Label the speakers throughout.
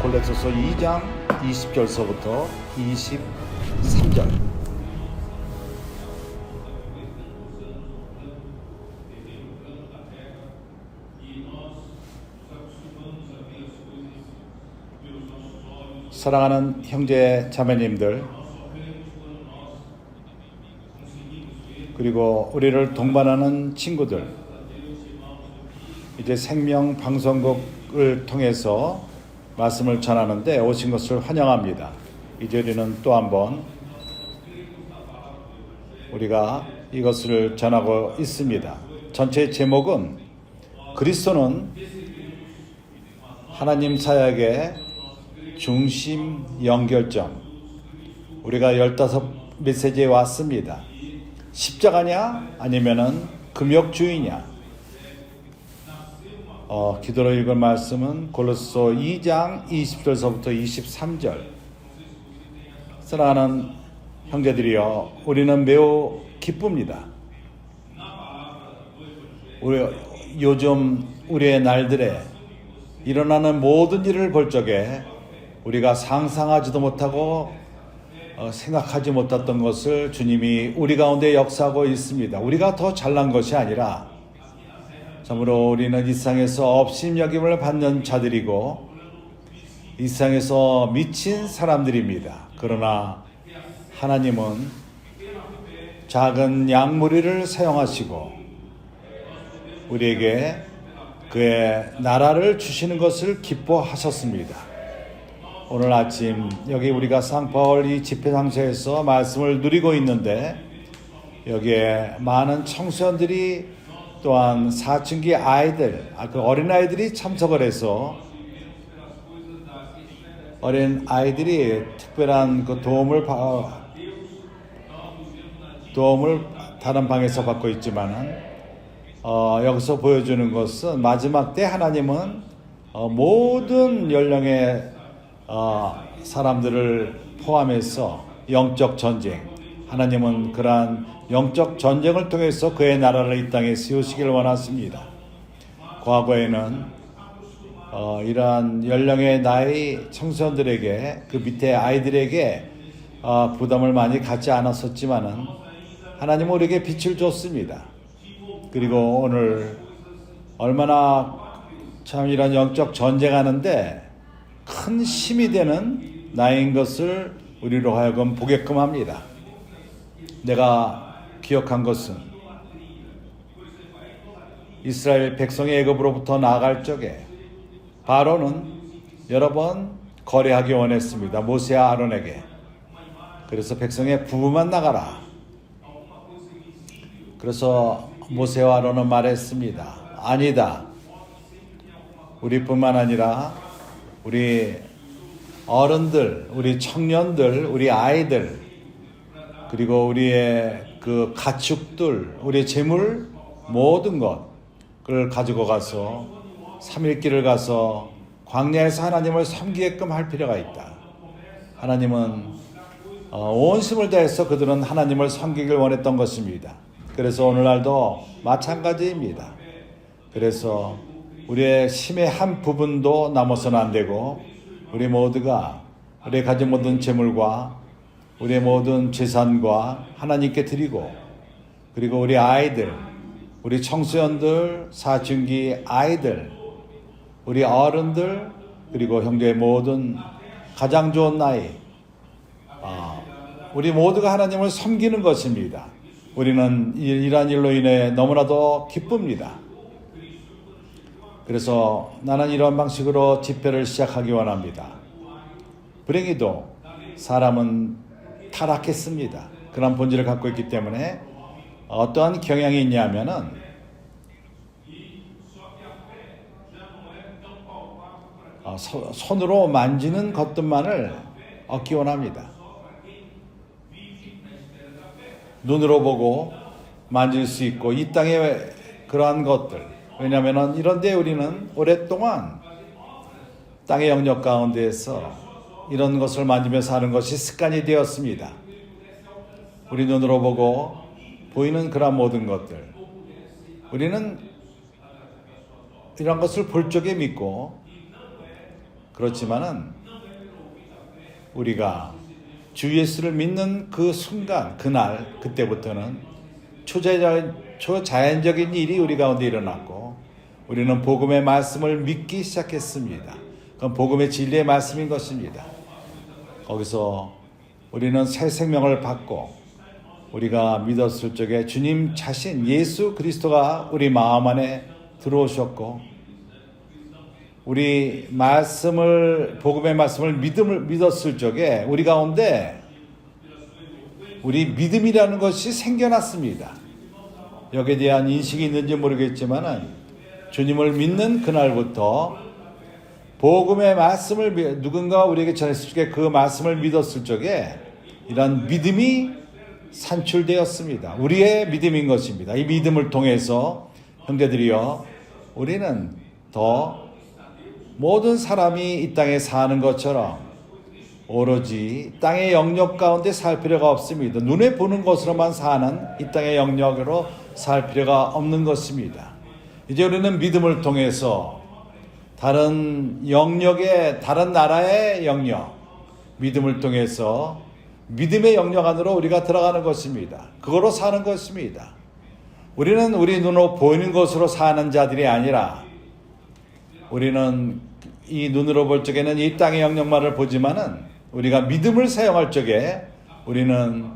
Speaker 1: 골로새서 2장 20절서부터 23절. 사랑하는 형제 자매님들, 그리고 우리를 동반하는 친구들, 이제 생명방송국을 통해서 말씀을 전하는데 오신 것을 환영합니다. 이제 우리는 또 한번 우리가 이것을 전하고 있습니다. 전체 제목은 그리스도는 하나님 사역의 중심 연결점. 우리가 15메시지에 왔습니다. 십자가냐 아니면은 금욕주의냐. 기도로 읽을 말씀은 골로새서 2장 20절서부터 23절. 사랑하는 형제들이여, 우리는 매우 기쁩니다. 요즘 우리의 날들에 일어나는 모든 일을 볼 적에 우리가 상상하지도 못하고 생각하지 못했던 것을 주님이 우리 가운데 역사하고 있습니다. 우리가 더 잘난 것이 아니라 참으로 우리는 이 세상에서 업신여김을 받는 자들이고 이 세상에서 미친 사람들입니다. 그러나 하나님은 작은 양무리를 사용하시고 우리에게 그의 나라를 주시는 것을 기뻐하셨습니다. 오늘 아침 여기 우리가 상파울 이 집회장소에서 말씀을 누리고 있는데 여기에 많은 청소년들이 또한 사춘기 아이들, 그 어린아이들이 참석을 해서 어린 아이들이 특별한 그 도움을 다른 방에서 받고 있지만은 여기서 보여주는 것은 마지막 때 하나님은 모든 연령의 사람들을 포함해서 영적 전쟁, 하나님은 그러한 영적 전쟁을 통해서 그의 나라를 이 땅에 세우시길 원하십니다. 과거에는 이러한 연령의 나이 청소년들에게, 그 밑에 아이들에게 부담을 많이 갖지 않았었지만은 하나님은 우리에게 빛을 줬습니다. 그리고 오늘 얼마나 참 이런 영적 전쟁하는데 큰 힘이 되는 나이인 것을 우리로 하여금 보게끔 합니다. 내가 기억한 것은 이스라엘 백성이 애굽으로부터 나아갈 적에 바로는 여러 번 거래하기 원했습니다. 모세와 아론에게. 그래서 백성의 부부만 나가라. 그래서 모세와 아론은 말했습니다. 아니다. 우리뿐만 아니라 우리 어른들, 우리 청년들, 우리 아이들, 그리고 우리의 그 가축들, 우리의 재물, 모든 것을 가지고 가서 3일길을 가서 광야에서 하나님을 섬기게끔 할 필요가 있다. 하나님은 온 힘을 다해서 그들은 하나님을 섬기길 원했던 것입니다. 그래서 오늘날도 마찬가지입니다. 그래서 우리의 힘의 한 부분도 남아서는 안 되고 우리 모두가 우리의 가진 모든 재물과 우리의 모든 재산과 하나님께 드리고, 그리고 우리 아이들, 우리 청소년들, 사춘기 아이들, 우리 어른들, 그리고 형제의 모든 가장 좋은 나이, 우리 모두가 하나님을 섬기는 것입니다. 우리는 이러한 일로 인해 너무나도 기쁩니다. 그래서 나는 이런 방식으로 집회를 시작하기 원합니다. 불행히도 사람은 타락했습니다. 그런 본질을 갖고 있기 때문에 어떠한 경향이 있냐면은 손으로 만지는 것들만을 얻기 원합니다. 눈으로 보고 만질 수 있고 이 땅의 그러한 것들, 왜냐하면 이런데 우리는 오랫동안 땅의 영역 가운데에서 이런 것을 만지며 사는 것이 습관이 되었습니다. 우리 눈으로 보고 보이는 그런 모든 것들, 우리는 이런 것을 볼 적에 믿고, 그렇지만은 우리가 주 예수를 믿는 그 순간, 그날, 그때부터는 초자연적인 일이 우리 가운데 일어났고 우리는 복음의 말씀을 믿기 시작했습니다. 그건 복음의 진리의 말씀인 것입니다. 거기서 우리는 새 생명을 받고 우리가 믿었을 적에 주님 자신 예수 그리스도가 우리 마음 안에 들어오셨고 우리 복음의 말씀을 믿었을 적에 우리 가운데 우리 믿음이라는 것이 생겨났습니다. 여기에 대한 인식이 있는지 모르겠지만은 주님을 믿는 그날부터 복음의 말씀을 누군가 우리에게 전했을 적에 그 말씀을 믿었을 적에 이런 믿음이 산출되었습니다. 우리의 믿음인 것입니다. 이 믿음을 통해서 형제들이여 우리는 더 모든 사람이 이 땅에 사는 것처럼 오로지 땅의 영역 가운데 살 필요가 없습니다. 눈에 보는 것으로만 사는 이 땅의 영역으로 살 필요가 없는 것입니다. 이제 우리는 믿음을 통해서 다른 영역의 다른 나라의 영역, 믿음을 통해서 믿음의 영역 안으로 우리가 들어가는 것입니다. 그거로 사는 것입니다. 우리는 우리 눈으로 보이는 것으로 사는 자들이 아니라 우리는 이 눈으로 볼 적에는 이 땅의 영역만을 보지만은 우리가 믿음을 사용할 적에 우리는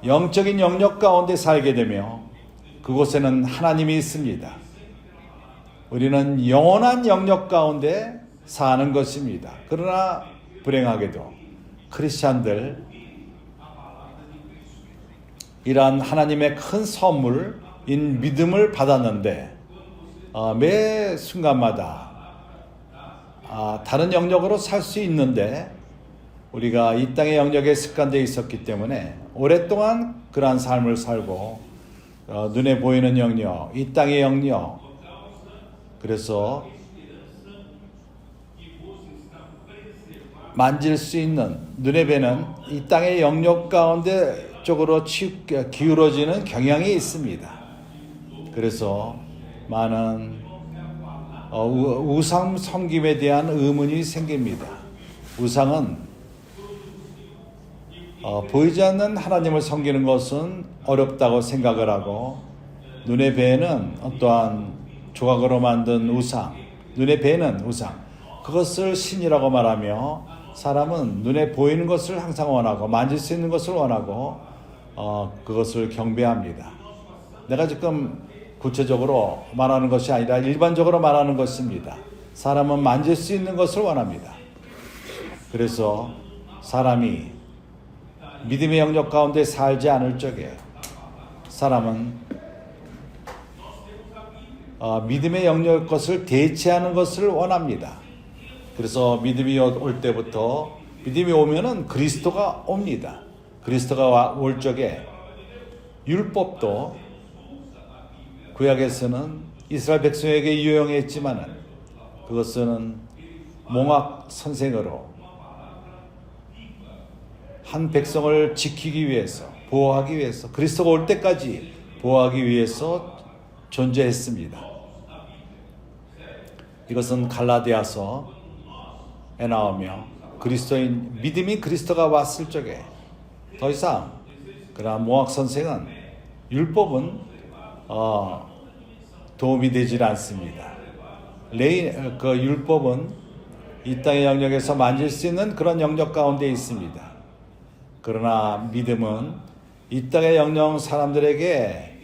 Speaker 1: 영적인 영역 가운데 살게 되며 그곳에는 하나님이 있습니다. 우리는 영원한 영역 가운데 사는 것입니다. 그러나 불행하게도 크리스찬들 이러한 하나님의 큰 선물인 믿음을 받았는데 매 순간마다 다른 영역으로 살 수 있는데 우리가 이 땅의 영역에 습관되어 있었기 때문에 오랫동안 그러한 삶을 살고 눈에 보이는 영역, 이 땅의 영역, 그래서 만질 수 있는 눈에 뵈는 이 땅의 영역 가운데 쪽으로 기울어지는 경향이 있습니다. 그래서 많은 우상 섬김에 대한 의문이 생깁니다. 우상은 보이지 않는 하나님을 섬기는 것은 어렵다고 생각을 하고 눈에 뵈는 어떠한 조각으로 만든 우상, 눈에 뵈는 우상, 그것을 신이라고 말하며 사람은 눈에 보이는 것을 항상 원하고 만질 수 있는 것을 원하고 그것을 경배합니다. 내가 지금 구체적으로 말하는 것이 아니라 일반적으로 말하는 것입니다. 사람은 만질 수 있는 것을 원합니다. 그래서 사람이 믿음의 영역 가운데 살지 않을 적에 사람은 믿음의 영역 것을 대체하는 것을 원합니다. 그래서 믿음이 올 때부터 믿음이 오면은 그리스도가 옵니다. 그리스도가 올 적에 율법도 구약에서는 이스라엘 백성에게 유용했지만은 그것은 몽학 선생으로 한 백성을 지키기 위해서, 보호하기 위해서, 그리스도가 올 때까지 보호하기 위해서 존재했습니다. 이것은 갈라디아서에 나오며 믿음이 그리스도가 왔을 적에 더 이상 그러한 몽학 선생은 율법은 도움이 되질 않습니다. 그 율법은 이 땅의 영역에서 만질 수 있는 그런 영역 가운데 있습니다. 그러나 믿음은 이 땅의 영역 사람들에게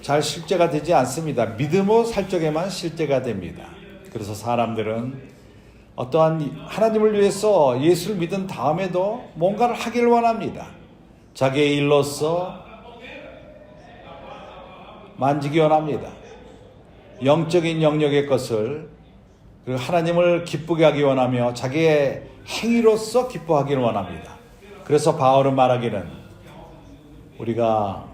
Speaker 1: 잘 실제가 되지 않습니다. 믿음으로 살 적에만 실제가 됩니다. 그래서 사람들은 어떠한 하나님을 위해서 예수를 믿은 다음에도 뭔가를 하기를 원합니다. 자기의 일로서 만지기 원합니다. 영적인 영역의 것을 그리고 하나님을 기쁘게 하기 원하며 자기의 행위로서 기뻐하기를 원합니다. 그래서 바울은 말하기는 우리가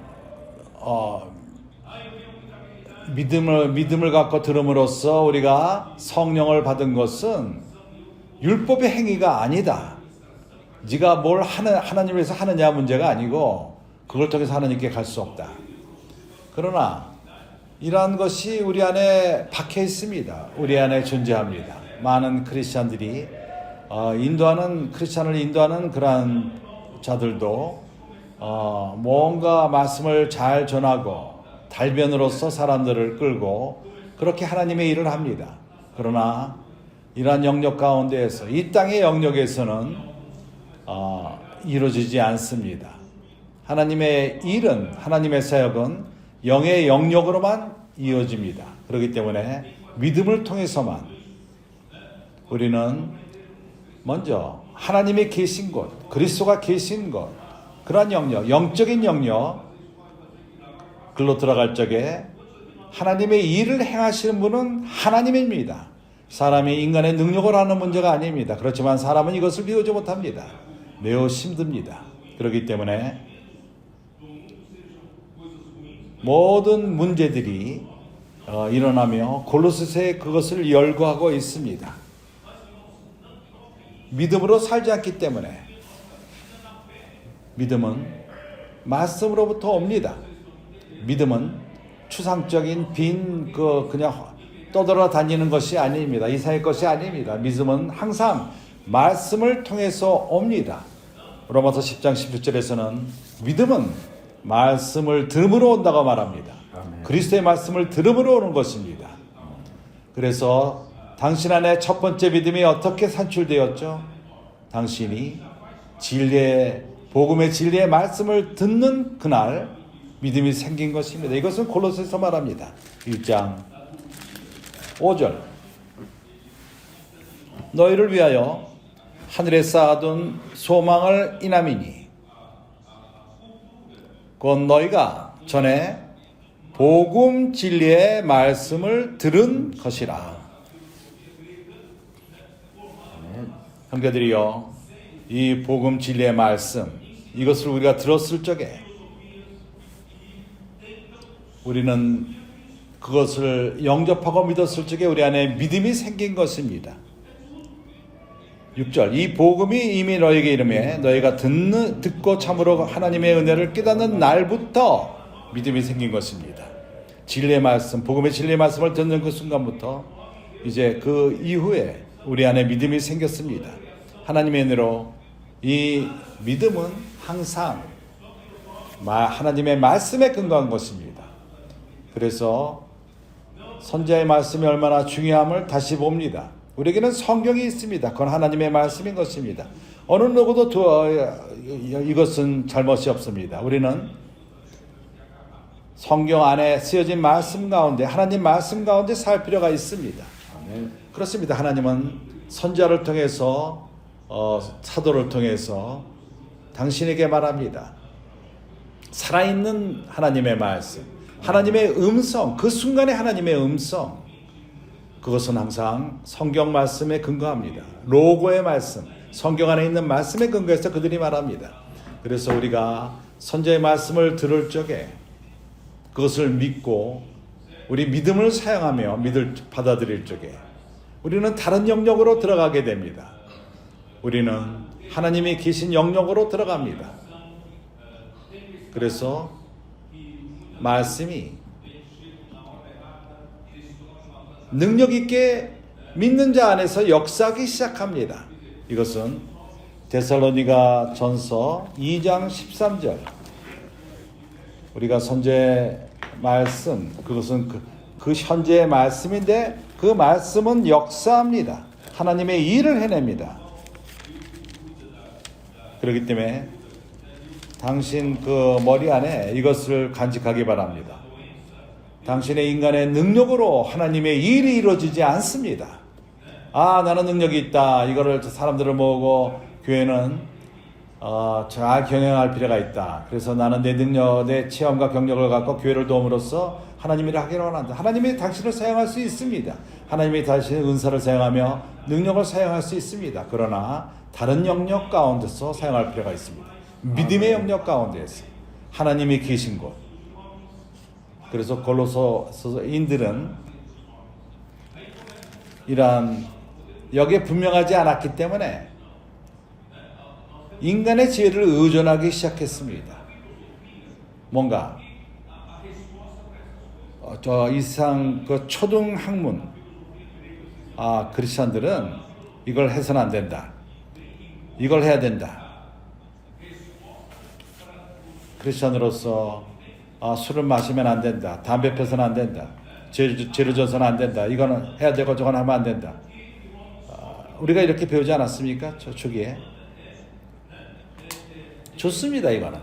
Speaker 1: 믿음을 갖고 들음으로써 우리가 성령을 받은 것은 율법의 행위가 아니다. 네가 뭘 하나님을 위해서 하느냐 문제가 아니고 그걸 통해서 하나님께 갈 수 없다. 그러나 이러한 것이 우리 안에 박혀 있습니다. 우리 안에 존재합니다. 많은 크리스찬들이 크리스찬을 인도하는 그러한 자들도 뭔가 말씀을 잘 전하고 달변으로서 사람들을 끌고 그렇게 하나님의 일을 합니다. 그러나 이러한 영역 가운데에서 이 땅의 영역에서는 이루어지지 않습니다. 하나님의 일은, 하나님의 사역은 영의 영역으로만 이루어집니다. 그렇기 때문에 믿음을 통해서만 우리는 먼저 하나님이 계신 곳, 그리스도가 계신 곳, 그러한 영역, 영적인 영역, 글로 들어갈 적에 하나님의 일을 행하시는 분은 하나님입니다. 사람이 인간의 능력을 하는 문제가 아닙니다. 그렇지만 사람은 이것을 비우지 못합니다. 매우 힘듭니다. 그렇기 때문에 모든 문제들이 일어나며 골로새서에 그것을 열거하고 있습니다. 믿음으로 살지 않기 때문에 믿음은 말씀으로부터 옵니다. 믿음은 추상적인 그냥 떠돌아다니는 것이 아닙니다. 이사의 것이 아닙니다. 믿음은 항상 말씀을 통해서 옵니다. 로마서 10장 16절에서는 믿음은 말씀을 들음으로 온다고 말합니다. 아멘. 그리스도의 말씀을 들음으로 오는 것입니다. 그래서 당신 안에 첫 번째 믿음이 어떻게 산출되었죠? 당신이 복음의 진리의 말씀을 듣는 그날 믿음이 생긴 것입니다. 이것은 골로새서 말합니다. 1장 5절 너희를 위하여 하늘에 쌓아둔 소망을 인함이니 곧 너희가 전에 복음 진리의 말씀을 들은 것이라. 형제들이여, 이 복음 진리의 말씀, 이것을 우리가 들었을 적에 우리는 그것을 영접하고 믿었을 적에 우리 안에 믿음이 생긴 것입니다. 6절 이 복음이 이미 너에게 이르매 너희가 듣고 참으로 하나님의 은혜를 깨닫는 날부터 믿음이 생긴 것입니다. 진리의 말씀, 복음의 진리의 말씀을 듣는 그 순간부터 이제 그 이후에 우리 안에 믿음이 생겼습니다. 하나님의 은혜로 이 믿음은 항상 하나님의 말씀에 근거한 것입니다. 그래서 선지자의 말씀이 얼마나 중요함을 다시 봅니다. 우리에게는 성경이 있습니다. 그건 하나님의 말씀인 것입니다. 어느 누구도 이것은 잘못이 없습니다. 우리는 성경 안에 쓰여진 말씀 가운데, 하나님 말씀 가운데 살 필요가 있습니다. 그렇습니다. 하나님은 선지자를 통해서 사도를 통해서 당신에게 말합니다. 살아있는 하나님의 말씀, 하나님의 음성, 그 순간에 하나님의 음성, 그것은 항상 성경 말씀에 근거합니다. 로고의 말씀, 성경 안에 있는 말씀에 근거해서 그들이 말합니다. 그래서 우리가 선지자의 말씀을 들을 적에 그것을 믿고 우리 믿음을 사용하며 받아들일 적에 우리는 다른 영역으로 들어가게 됩니다. 우리는 하나님이 계신 영역으로 들어갑니다. 그래서 말씀이 능력 있게 믿는 자 안에서 역사하기 시작합니다. 이것은 데살로니가 전서 2장 13절 우리가 선지자의 말씀, 그것은 그 현재의 말씀인데 그 말씀은 역사합니다. 하나님의 일을 해냅니다. 그렇기 때문에 당신 그 머리 안에 이것을 간직하기 바랍니다. 당신의 인간의 능력으로 하나님의 일이 이루어지지 않습니다. 나는 능력이 있다. 이거를 사람들을 모으고 교회는 잘 경영할 필요가 있다. 그래서 나는 내 능력, 내 체험과 경력을 갖고 교회를 도움으로써 하나님의 일을 하기를 원한다. 하나님이 당신을 사용할 수 있습니다. 하나님이 당신의 은사를 사용하며 능력을 사용할 수 있습니다. 그러나 다른 영역 가운데서 사용할 필요가 있습니다. 믿음의 영역 가운데에서 하나님이 계신 곳. 그래서 골로새인들은 이러한 여기에 분명하지 않았기 때문에 인간의 지혜를 의존하기 시작했습니다. 뭔가 이상 그 초등 학문 크리스천들은 이걸 해서는 안 된다. 이걸 해야 된다. 크리스천으로서 술을 마시면 안 된다. 담배 펴서는 안 된다. 죄를 져서는 안 된다. 이거는 해야 되고 저건 하면 안 된다. 우리가 이렇게 배우지 않았습니까? 저 초기에. 좋습니다. 이거는.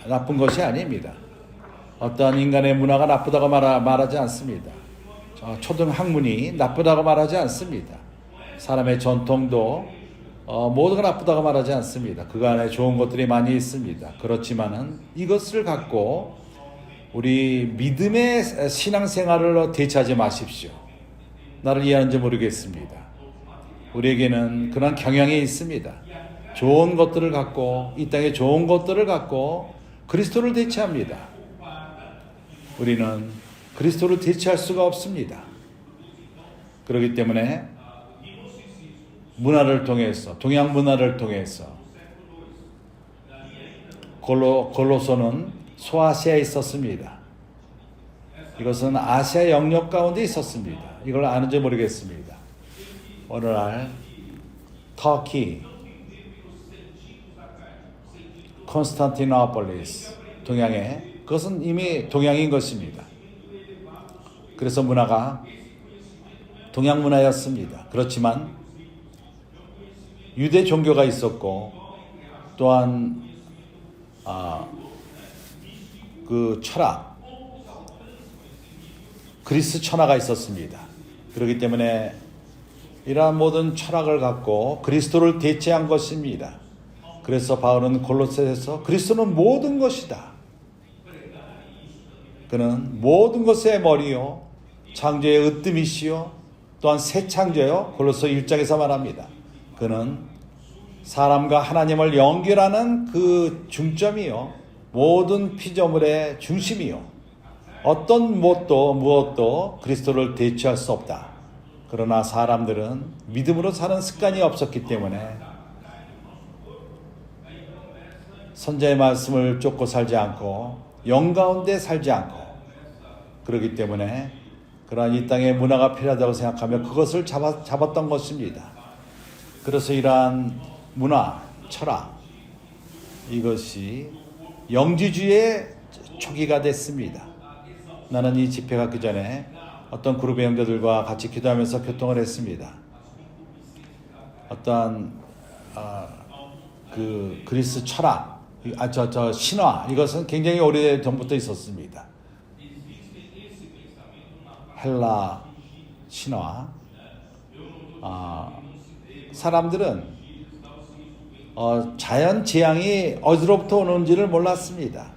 Speaker 1: 나쁜 것이 아닙니다. 어떤 인간의 문화가 나쁘다고 말하지 않습니다. 초등 학문이 나쁘다고 말하지 않습니다. 사람의 전통도 모두가 나쁘다고 말하지 않습니다. 그 안에 좋은 것들이 많이 있습니다. 그렇지만은 이것을 갖고 우리 믿음의 신앙생활을 대체하지 마십시오. 나를 이해하는지 모르겠습니다. 우리에게는 그런 경향이 있습니다. 좋은 것들을 갖고, 이 땅에 좋은 것들을 갖고 그리스도를 대체합니다. 우리는 그리스도를 대체할 수가 없습니다. 그렇기 때문에 문화를 통해서, 동양 문화를 통해서, 골로소는 소아시아에 있었습니다. 이것은 아시아 영역 가운데 있었습니다. 이걸 아는지 모르겠습니다. 오늘날 터키, 콘스탄티노폴리스, 동양에, 그것은 이미 동양인 것입니다. 그래서 문화가 동양 문화였습니다. 그렇지만 유대 종교가 있었고, 또한 그 철학, 그리스 천하가 있었습니다. 그렇기 때문에 이러한 모든 철학을 갖고 그리스도를 대체한 것입니다. 그래서 바울은 골로새에서 그리스도는 모든 것이다. 그는 모든 것의 머리요, 창조의 으뜸이시요, 또한 새 창조요. 골로새 1장에서 말합니다. 그는 사람과 하나님을 연결하는 그 중점이요, 모든 피조물의 중심이요, 어떤 무엇도 그리스도를 대체할 수 없다. 그러나 사람들은 믿음으로 사는 습관이 없었기 때문에 선자의 말씀을 쫓고 살지 않고 영 가운데 살지 않고, 그렇기 때문에 그러한 이 땅의 문화가 필요하다고 생각하며 그것을 잡았던 것입니다. 그래서 이러한 문화, 철학, 이것이 영지주의의 초기가 됐습니다. 나는 이 집회 가기 전에 어떤 그룹의 형제들과 같이 기도하면서 교통을 했습니다. 어떠한 그 그리스 철학, 신화, 이것은 굉장히 오래전부터 있었습니다. 헬라 신화. 사람들은 자연 재앙이 어디로부터 오는지를 몰랐습니다.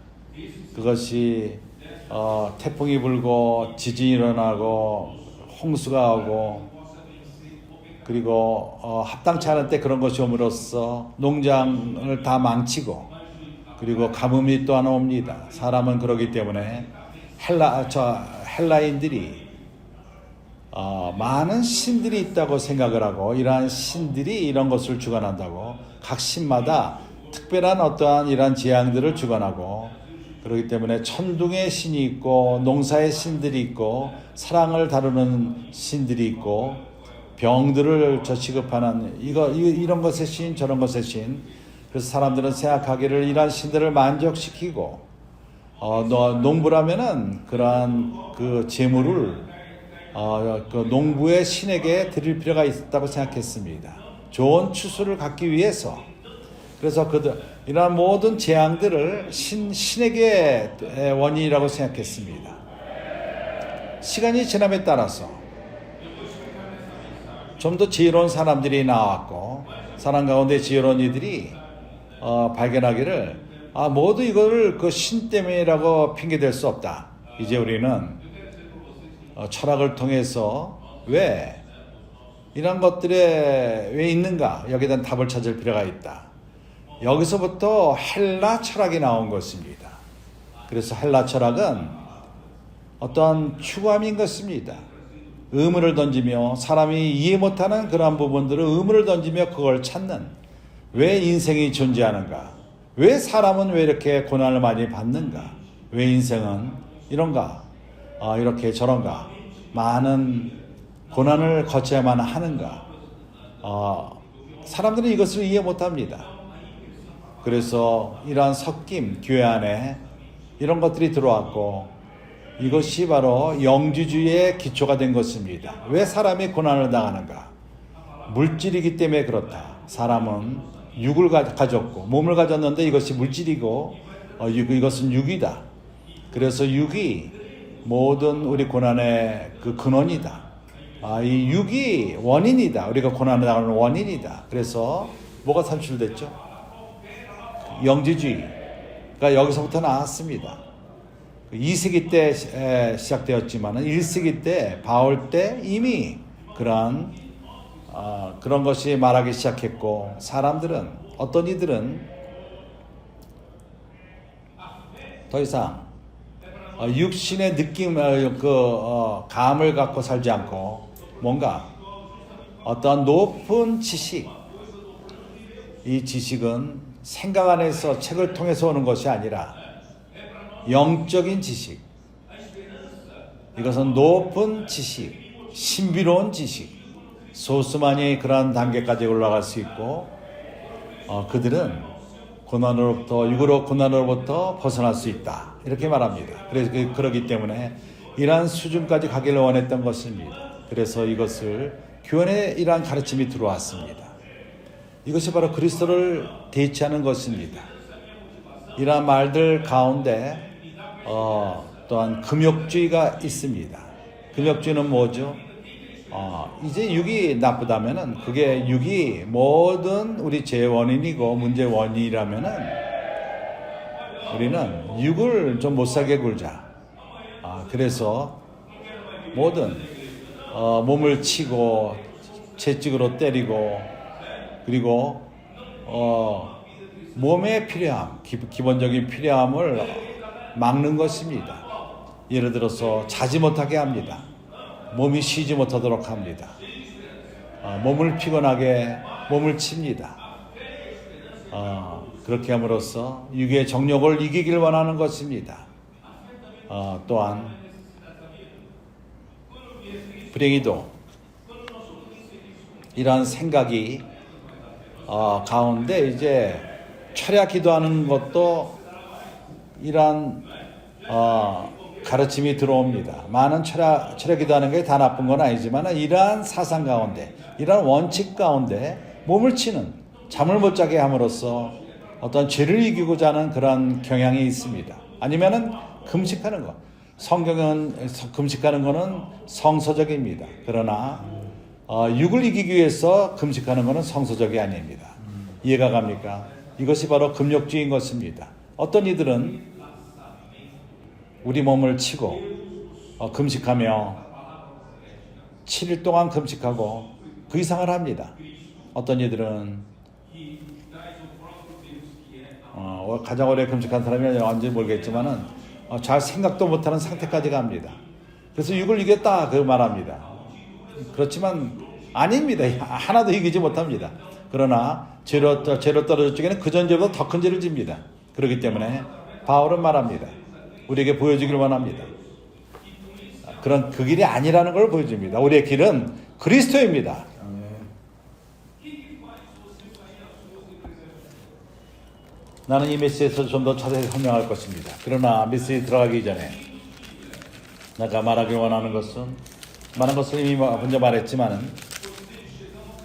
Speaker 1: 그것이 태풍이 불고 지진이 일어나고 홍수가 오고, 그리고 합당치 않을 때 그런 것이 옴으로써 농장을 다 망치고, 그리고 가뭄이 또한 옵니다. 사람은 그러기 때문에 헬라인들이 많은 신들이 있다고 생각을 하고, 이러한 신들이 이런 것을 주관한다고, 각 신마다 특별한 어떠한 이러한 재앙들을 주관하고, 그렇기 때문에 천둥의 신이 있고, 농사의 신들이 있고, 사랑을 다루는 신들이 있고, 병들을 취급하는 이런 것의 신, 저런 것의 신. 그래서 사람들은 생각하기를 이러한 신들을 만족시키고, 농부라면은 그러한 그 재물을 그 농부의 신에게 드릴 필요가 있다고 생각했습니다. 좋은 추수를 갖기 위해서. 그래서 이러한 모든 재앙들을 신에게 원인이라고 생각했습니다. 시간이 지남에 따라서 좀 더 지혜로운 사람들이 나왔고, 사람 가운데 지혜로운 이들이 발견하기를 모두 이거를 그 신 때문이라고 핑계댈 수 없다. 이제 우리는 철학을 통해서 왜 이런 것들에 왜 있는가, 여기에 대한 답을 찾을 필요가 있다. 여기서부터 헬라 철학이 나온 것입니다. 그래서 헬라 철학은 어떠한 추구함인 것입니다. 의문을 던지며, 사람이 이해 못하는 그러한 부분들을 의문을 던지며 그걸 찾는, 왜 인생이 존재하는가, 왜 사람은 왜 이렇게 고난을 많이 받는가, 왜 인생은 이런가, 이렇게 저런가, 많은 고난을 거쳐야만 하는가, 사람들은 이것을 이해 못합니다. 그래서 이러한 섞임, 교회 안에 이런 것들이 들어왔고 이것이 바로 영지주의의 기초가 된 것입니다. 왜 사람이 고난을 당하는가? 물질이기 때문에 그렇다. 사람은 육을 가졌고 몸을 가졌는데 이것이 물질이고 이것은 육이다. 그래서 육이 모든 우리 고난의 그 근원이다. 이 육이 원인이다. 우리가 고난을 당하는 원인이다. 그래서 뭐가 산출됐죠? 영지주의가 여기서부터 나왔습니다. 2세기 때 시작되었지만 1세기 때 바울 때 이미 그런 것이 말하기 시작했고 사람들은 어떤 이들은 더 이상 육신의 느낌 감을 갖고 살지 않고 뭔가 어떤 높은 지식, 이 지식은 생각 안에서 책을 통해서 오는 것이 아니라 영적인 지식, 이것은 높은 지식, 신비로운 지식, 소수만이 그런 단계까지 올라갈 수 있고 그들은 육으로 고난으로부터 벗어날 수 있다 이렇게 말합니다. 그래서 그러기 때문에 이러한 수준까지 가기를 원했던 것입니다. 그래서 이것을 교회에 이러한 가르침이 들어왔습니다. 이것이 바로 그리스도를 대체하는 것입니다. 이러한 말들 가운데 또한 금욕주의가 있습니다. 금욕주의는 뭐죠? 이제 육이 나쁘다면은 그게 육이 모든 우리 죄의 원인이고 문제의 원인이라면은 우리는 육을 좀 못 살게 굴자. 그래서 모든 몸을 치고 채찍으로 때리고 그리고 몸의 필요함, 기본적인 필요함을 막는 것입니다. 예를 들어서 자지 못하게 합니다. 몸이 쉬지 못하도록 합니다. 몸을 피곤하게 몸을 칩니다. 그렇게 함으로써 육의 정욕을 이기길 원하는 것입니다. 또한 불행히도 이러한 생각이 가운데 이제 철야 기도하는 것도 이러한 가르침이 들어옵니다. 많은 철야 기도하는 게 다 나쁜 건 아니지만 이러한 사상 가운데 이러한 원칙 가운데 몸을 치는 잠을 못 자게 함으로써 어떤 죄를 이기고자 하는 그런 경향이 있습니다. 아니면은 금식하는 것. 성경은 금식하는 것은 성서적입니다. 그러나 육을 이기기 위해서 금식하는 것은 성서적이 아닙니다. 이해가 갑니까? 이것이 바로 금욕주의인 것입니다. 어떤 이들은 우리 몸을 치고 금식하며 7일 동안 금식하고 그 이상을 합니다. 어떤 이들은 가장 오래 금식한 사람이 언제 모르겠지만은 잘 생각도 못하는 상태까지 갑니다. 그래서 육을 이겼다 그 말합니다. 그렇지만 아닙니다. 하나도 이기지 못합니다. 그러나 죄로 떨어질 적에는 그 전제보다 더 큰 죄를 집니다. 그렇기 때문에 바울은 말합니다. 우리에게 보여주길 원합니다. 그런 그 길이 아니라는 걸 보여줍니다. 우리의 길은 그리스도입니다. 나는 이 메시지에서 좀 더 자세히 설명할 것입니다. 그러나 메시지 들어가기 전에 내가 말하길 원하는 것은 많은 것을 이미 먼저 말했지만은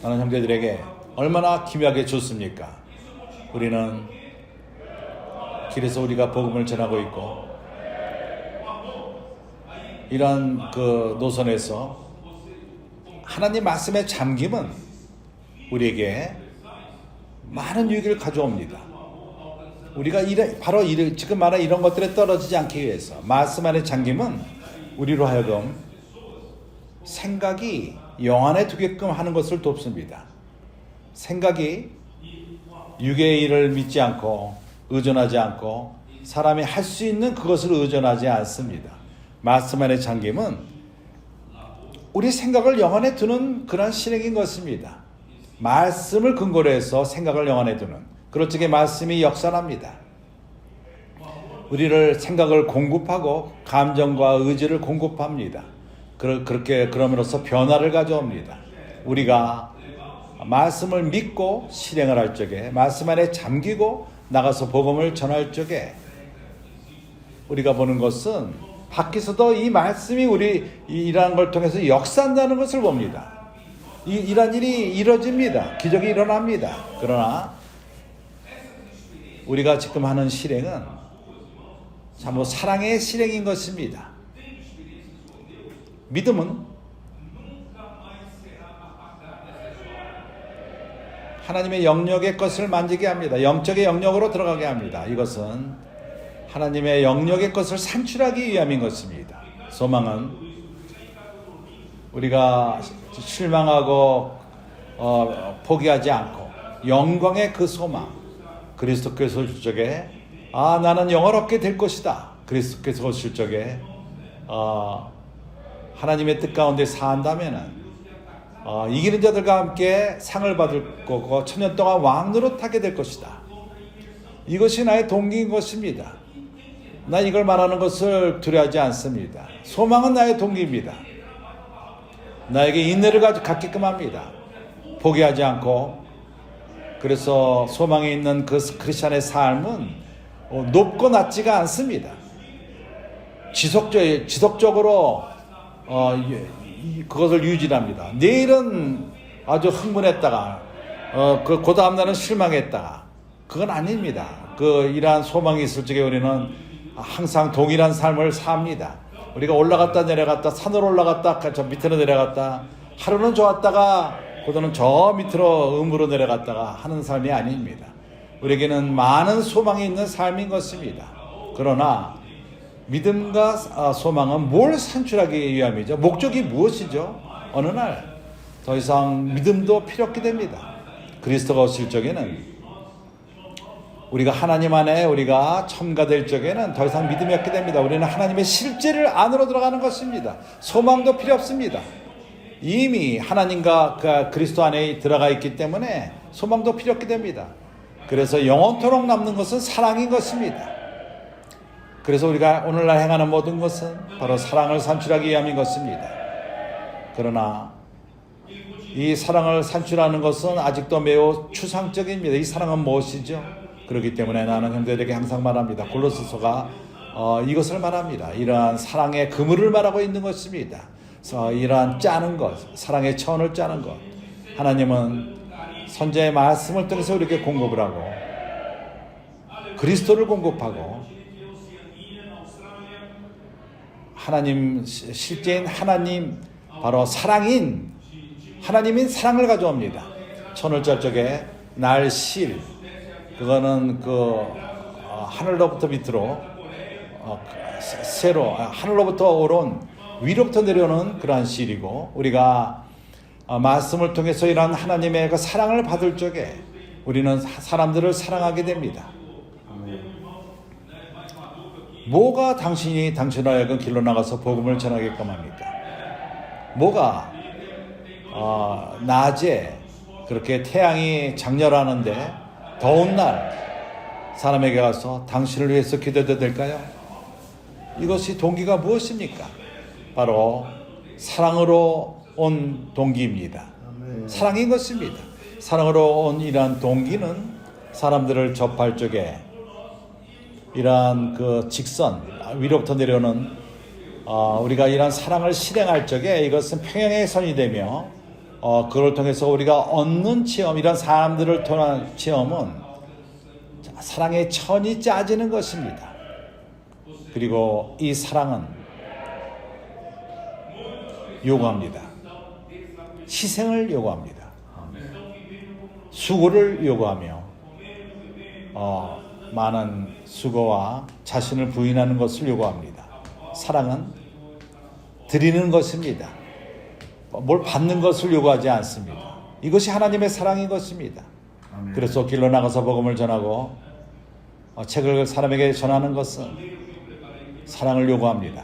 Speaker 1: 많은 형제들에게 얼마나 기묘하게 좋습니까? 우리는 길에서 우리가 복음을 전하고 있고 이런 그 노선에서 하나님 말씀의 잠김은 우리에게 많은 유익을 가져옵니다. 우리가 바로 지금 말한 이런 것들에 떨어지지 않기 위해서 말씀 안의 잠김은 우리로 하여금 생각이 영 안에 두게끔 하는 것을 돕습니다. 생각이 육의 일을 믿지 않고 의존하지 않고 사람이 할 수 있는 그것을 의존하지 않습니다. 말씀 안의 잠김은 우리 생각을 영 안에 두는 그런 실행인 것입니다. 말씀을 근거로 해서 생각을 영 안에 두는 그럴 적에 말씀이 역사합니다. 우리를 생각을 공급하고 감정과 의지를 공급합니다. 그럼으로써 변화를 가져옵니다. 우리가 말씀을 믿고 실행을 할 적에, 말씀 안에 잠기고 나가서 복음을 전할 적에 우리가 보는 것은 밖에서도 이 말씀이 우리 일하는 걸 통해서 역사한다는 것을 봅니다. 이런 일이 이루어집니다. 기적이 일어납니다. 그러나 우리가 지금 하는 실행은 참으로 사랑의 실행인 것입니다. 믿음은 하나님의 영역의 것을 만지게 합니다. 영적의 영역으로 들어가게 합니다. 이것은 하나님의 영역의 것을 산출하기 위함인 것입니다. 소망은 우리가 실망하고 포기하지 않고 영광의 그 소망, 그리스도께서 오실 적에 나는 영원롭게 될 것이다. 그리스도께서 오실 적에 하나님의 뜻 가운데 산다면은 이기는 자들과 함께 상을 받을 거고 천년 동안 왕노릇하게 될 것이다. 이것이 나의 동기인 것입니다. 나 이걸 말하는 것을 두려워하지 않습니다. 소망은 나의 동기입니다. 나에게 인내를 갖게끔 합니다. 포기하지 않고. 그래서 소망이 있는 그 크리스찬의 삶은 높고 낮지가 않습니다. 지속적으로 그것을 유지합니다. 내일은 아주 흥분했다가 그 다음 날은 실망했다가 그건 아닙니다. 이러한 소망이 있을 적에 우리는 항상 동일한 삶을 삽니다. 우리가 올라갔다 내려갔다, 산으로 올라갔다 저 밑으로 내려갔다, 하루는 좋았다가 그다음은 저 밑으로 음으로 내려갔다가 하는 삶이 아닙니다. 우리에게는 많은 소망이 있는 삶인 것입니다. 그러나 믿음과 소망은 뭘 산출하기 위함이죠? 목적이 무엇이죠? 어느 날 더 이상 믿음도 필요 없게 됩니다. 그리스도가 오실 적에는 우리가 하나님 안에 우리가 첨가될 적에는 더 이상 믿음이 없게 됩니다. 우리는 하나님의 실제를 안으로 들어가는 것입니다. 소망도 필요 없습니다. 이미 하나님과 그리스도 안에 들어가 있기 때문에 소망도 필요 없게 됩니다. 그래서 영원토록 남는 것은 사랑인 것입니다. 그래서 우리가 오늘날 행하는 모든 것은 바로 사랑을 산출하기 위함인 것입니다. 그러나 이 사랑을 산출하는 것은 아직도 매우 추상적입니다. 이 사랑은 무엇이죠? 그렇기 때문에 나는 형제들에게 항상 말합니다. 골로새서가 이것을 말합니다. 이러한 사랑의 그물을 말하고 있는 것입니다. 이러한 짜는 것, 사랑의 천을 짜는 것. 하나님은 선지자의 말씀을 통해서 우리에게 공급을 하고 그리스도를 공급하고 하나님 실제인 하나님 바로 사랑인 하나님인 사랑을 가져옵니다. 천을 짤 적에 날실 그거는 하늘로부터 밑으로 새로 하늘로부터 오른 위로부터 내려오는 그러한 실이고 우리가 말씀을 통해서 이러한 하나님의 그 사랑을 받을 적에 우리는 사람들을 사랑하게 됩니다. 뭐가 당신을 하여금 길로 나가서 복음을 전하게끔 합니까? 뭐가 낮에 그렇게 태양이 장렬하는데 더운 날 사람에게 가서 당신을 위해서 기도해도 될까요? 이것이 동기가 무엇입니까? 바로 사랑으로 온 동기입니다. 사랑인 것입니다. 사랑으로 온 이러한 동기는 사람들을 접할 적에 이러한 그 직선 위로부터 내려오는 우리가 이러한 사랑을 실행할 적에 이것은 평행의 선이 되며 그걸 통해서 우리가 얻는 체험, 이런 사람들을 통한 체험은 사랑의 천이 짜지는 것입니다. 그리고 이 사랑은 요구합니다. 희생을 요구합니다. 수고를 요구하며 많은 수고와 자신을 부인하는 것을 요구합니다. 사랑은 드리는 것입니다. 뭘 받는 것을 요구하지 않습니다. 이것이 하나님의 사랑인 것입니다. 그래서 길로 나가서 복음을 전하고 책을 사람에게 전하는 것은 사랑을 요구합니다.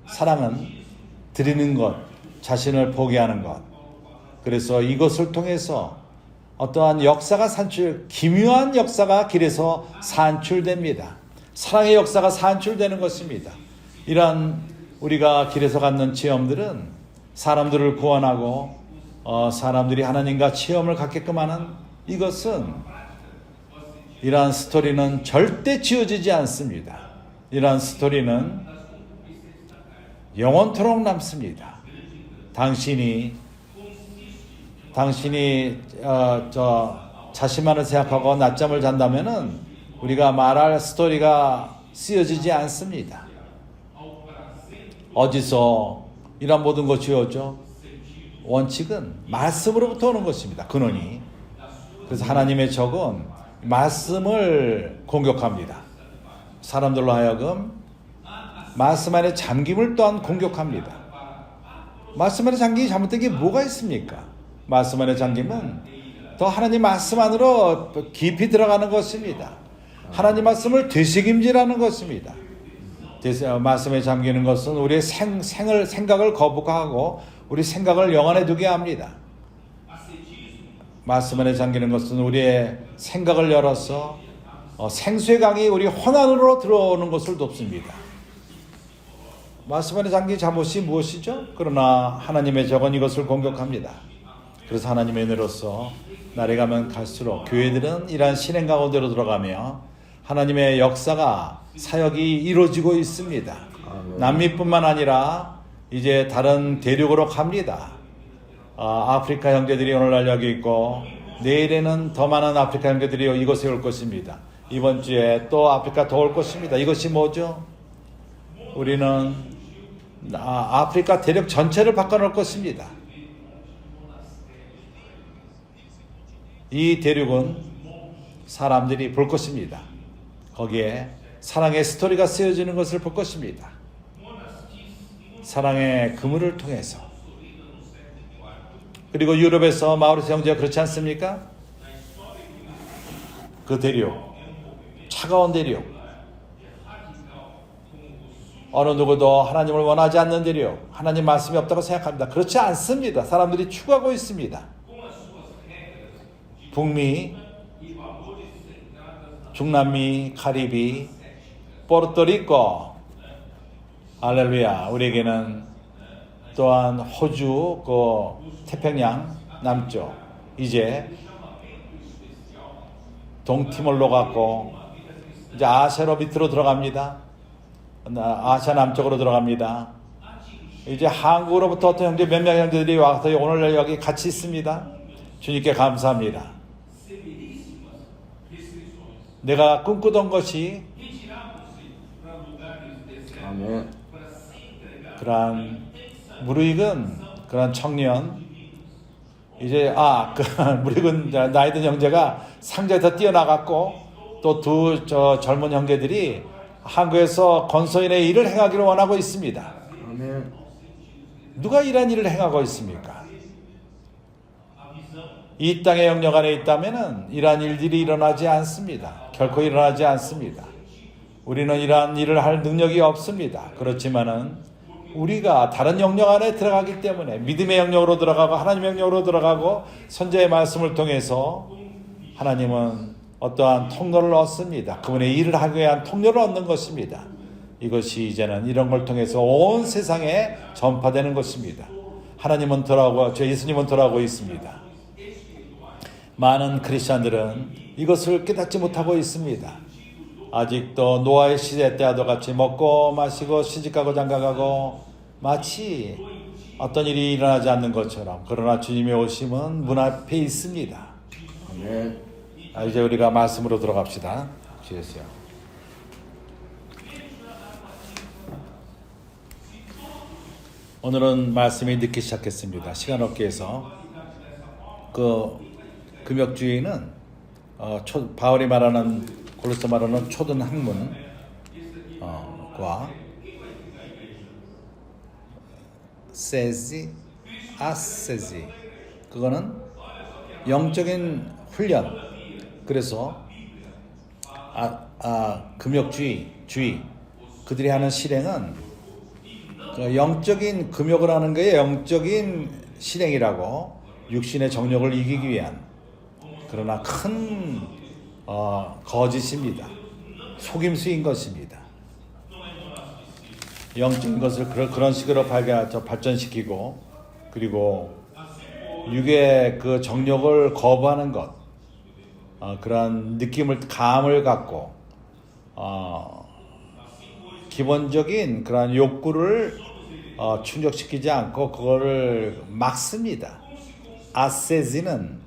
Speaker 1: 사랑은 드리는 것, 자신을 포기하는 것. 그래서 이것을 통해서 어떠한 역사가 기묘한 역사가 길에서 산출됩니다. 사랑의 역사가 산출되는 것입니다. 이러한 우리가 길에서 갖는 체험들은 사람들을 구원하고 사람들이 하나님과 체험을 갖게끔 하는 이것은, 이러한 스토리는 절대 지워지지 않습니다. 이러한 스토리는 영원토록 남습니다. 당신이 자신만을 생각하고 낮잠을 잔다면은 우리가 말할 스토리가 쓰여지지 않습니다. 어디서 이런 모든 것이 오죠? 원칙은 말씀으로부터 오는 것입니다. 근원이. 그래서 하나님의 적은 말씀을 공격합니다. 사람들로 하여금 말씀 안에 잠김을 또한 공격합니다. 말씀 안에 잠김이 잘못된 게 뭐가 있습니까? 말씀 안에 잠김은 더 하나님 말씀 안으로 깊이 들어가는 것입니다. 하나님 말씀을 되새김질하는 것입니다. 말씀에 잠기는 것은 우리의 생각을 거부하고 우리 생각을 영안에 두게 합니다. 말씀 안에 잠기는 것은 우리의 생각을 열어서 생수의 강이 우리 혼안으로 들어오는 것을 돕습니다. 말씀 안에 잠긴 잘못이 무엇이죠? 그러나 하나님의 적은 이것을 공격합니다. 그래서 하나님의 은혜로서 날이 가면 갈수록 교회들은 이러한 신행 가운데로 들어가며 하나님의 역사가 사역이 이루어지고 있습니다. 남미뿐만 아니라 이제 다른 대륙으로 갑니다. 아프리카 형제들이 오늘날 여기 있고 내일에는 더 많은 아프리카 형제들이 이곳에 올 것입니다. 이번 주에 또 아프리카 더 올 것입니다. 이것이 뭐죠? 우리는 아프리카 대륙 전체를 바꿔놓을 것입니다. 이 대륙은 사람들이 볼 것입니다. 거기에 사랑의 스토리가 쓰여지는 것을 볼 것입니다. 사랑의 그물을 통해서. 그리고 유럽에서 마우리스 형제가 그렇지 않습니까? 그 대륙, 차가운 대륙, 어느 누구도 하나님을 원하지 않는 대륙, 하나님 말씀이 없다고 생각합니다. 그렇지 않습니다. 사람들이 추구하고 있습니다. 북미, 중남미, 카리비, 포르토리코, 할렐루야. 우리에게는 또한 호주, 태평양 남쪽, 이제 동티몰로 갔고 이제 아시아로 밑으로 들어갑니다. 아시아 남쪽으로 들어갑니다. 이제 한국으로부터 어떤 형제 몇 명 형제들이 와서 오늘 여기 같이 있습니다. 주님께 감사합니다. 내가 꿈꾸던 것이 그러한 무르익은 그런 청년, 이제 무르익은 나이 든 형제가 상자에서 뛰어나갔고 또 두 젊은 형제들이 한국에서 건설인의 일을 행하기를 원하고 있습니다. 아멘. 누가 이런 일을 행하고 있습니까? 이 땅의 영역 안에 있다면은 이러한 일들이 일어나지 않습니다. 결코 일어나지 않습니다. 우리는 이러한 일을 할 능력이 없습니다. 그렇지만은 우리가 다른 영역 안에 들어가기 때문에 믿음의 영역으로 들어가고 하나님의 영역으로 들어가고 선지자의 말씀을 통해서 하나님은 어떠한 통로를 얻습니다. 그분의 일을 하기 위한 통로를 얻는 것입니다. 이것이 이제는 이런 걸 통해서 온 세상에 전파되는 것입니다. 하나님은 돌아오고 예수님은 돌아오고 있습니다. 많은 크리스찬들은 이것을 깨닫지 못하고 있습니다. 아직도 노아의 시대 때와도 같이 먹고 마시고 시집가고 장가가고 마치 어떤 일이 일어나지 않는 것처럼, 그러나 주님의 오심은 문 앞에 있습니다. 아멘. 이제 우리가 말씀으로 들어갑시다. 주여서. 오늘은 말씀이 늦게 시작했습니다. 시간 없게 해서. 금역주의는 바울이 말하는, 골로새 말하는 초등 학문과 세지, 아세지, 그거는 영적인 훈련. 그래서 금역주의 그들이 하는 실행은 영적인 금욕을 하는 게 영적인 실행이라고, 육신의 정욕을 이기기 위한. 그러나 큰 거짓입니다. 속임수인 것입니다. 영적인 것을 그런 식으로 발전시키고, 그리고 육의 그 정욕을 거부하는 것, 그런 감을 갖고 기본적인 그런 욕구를 충족시키지 않고 그거를 막습니다. 아세지는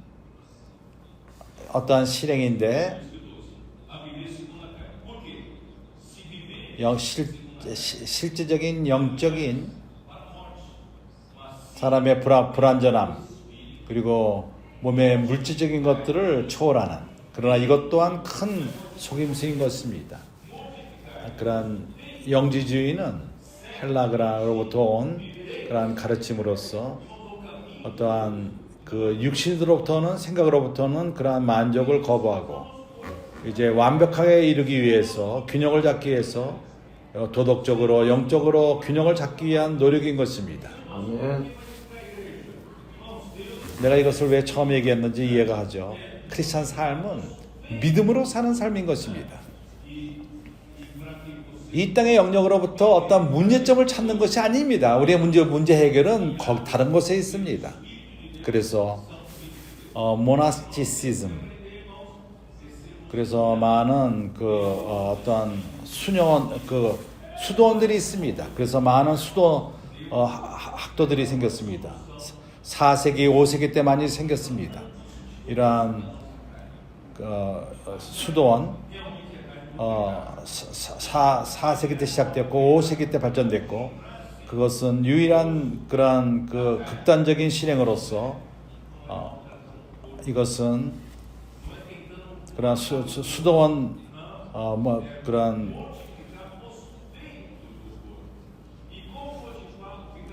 Speaker 1: 어떠한 실행인데 실제적인 영적인 사람의 불완전함 그리고 몸의 물질적인 것들을 초월하는, 그러나 이것 또한 큰 속임수인 것입니다. 그러한 영지주의는 헬라로부터 온 그러한 가르침으로서 어떠한 그 육신으로부터는 생각으로부터는 그러한 만족을 거부하고 이제 완벽하게 이루기 위해서 균형을 잡기 위해서 도덕적으로 영적으로 균형을 잡기 위한 노력인 것입니다.
Speaker 2: 아멘.
Speaker 1: 내가 이것을 왜 처음 얘기했는지 이해가 하죠. 크리스찬 삶은 믿음으로 사는 삶인 것입니다. 이 땅의 영역으로부터 어떤 문제점을 찾는 것이 아닙니다. 우리의 문제 해결은 다른 곳에 있습니다. 그래서 모나스티시즘, 그래서 많은 어떤 수도원들이 있습니다. 그래서 많은 학도들이 생겼습니다. 4세기, 5세기 때 많이 생겼습니다. 이러한 수도원 4세기 때 시작됐고 5세기 때 발전됐고, 그것은 유일한 그러한 극단적인 실행으로서 이것은 그러한 수도원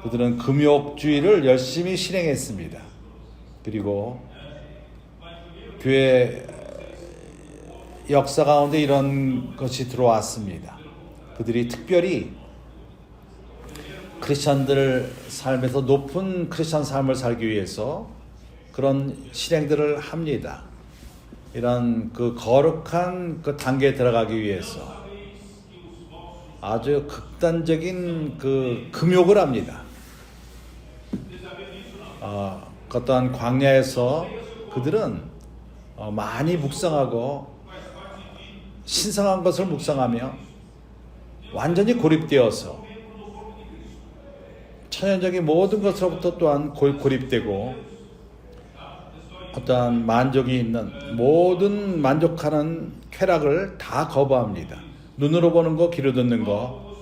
Speaker 1: 그들은 금욕주의를 열심히 실행했습니다. 그리고 교회 역사 가운데 이런 것이 들어왔습니다. 그들이 특별히 크리스천들 삶에서 높은 크리스천 삶을 살기 위해서 그런 실행들을 합니다. 이런 거룩한 단계에 들어가기 위해서 아주 극단적인 금욕을 합니다. 어떠한 광야에서 그들은 많이 묵상하고 신성한 것을 묵상하며 완전히 고립되어서 천연적인 모든 것으로부터 또한 고립되고 어떠한 만족이 있는 모든 만족하는 쾌락을 다 거부합니다. 눈으로 보는 거, 귀로 듣는 거,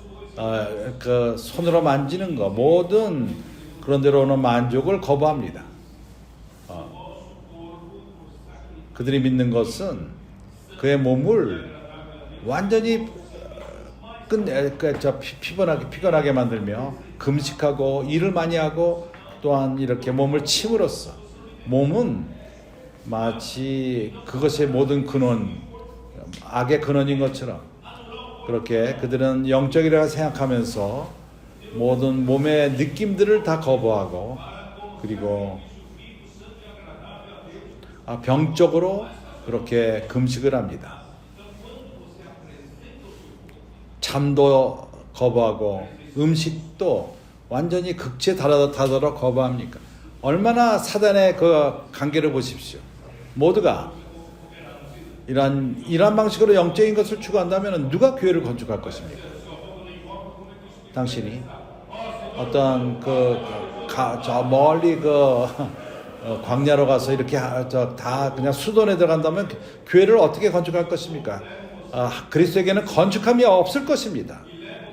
Speaker 1: 손으로 만지는 거, 모든 그런 데로 오는 만족을 거부합니다. 그들이 믿는 것은 그의 몸을 완전히 피곤하게 만들며 금식하고 일을 많이 하고 또한 이렇게 몸을 침으로써 몸은 마치 그것의 모든 근원, 악의 근원인 것처럼 그렇게 그들은 영적이라고 생각하면서 모든 몸의 느낌들을 다 거부하고 그리고 병적으로 그렇게 금식을 합니다. 잠도 거부하고 음식도 완전히 극치에 다다라 거부합니까? 얼마나 사단의 관계를 보십시오. 모두가 이러한 방식으로 영적인 것을 추구한다면 누가 교회를 건축할 것입니까? 당신이 어떤 저 멀리 광야로 가서 이렇게 다 그냥 수도원에 들어간다면 교회를 어떻게 건축할 것입니까? 그리스도에게는 건축함이 없을 것입니다.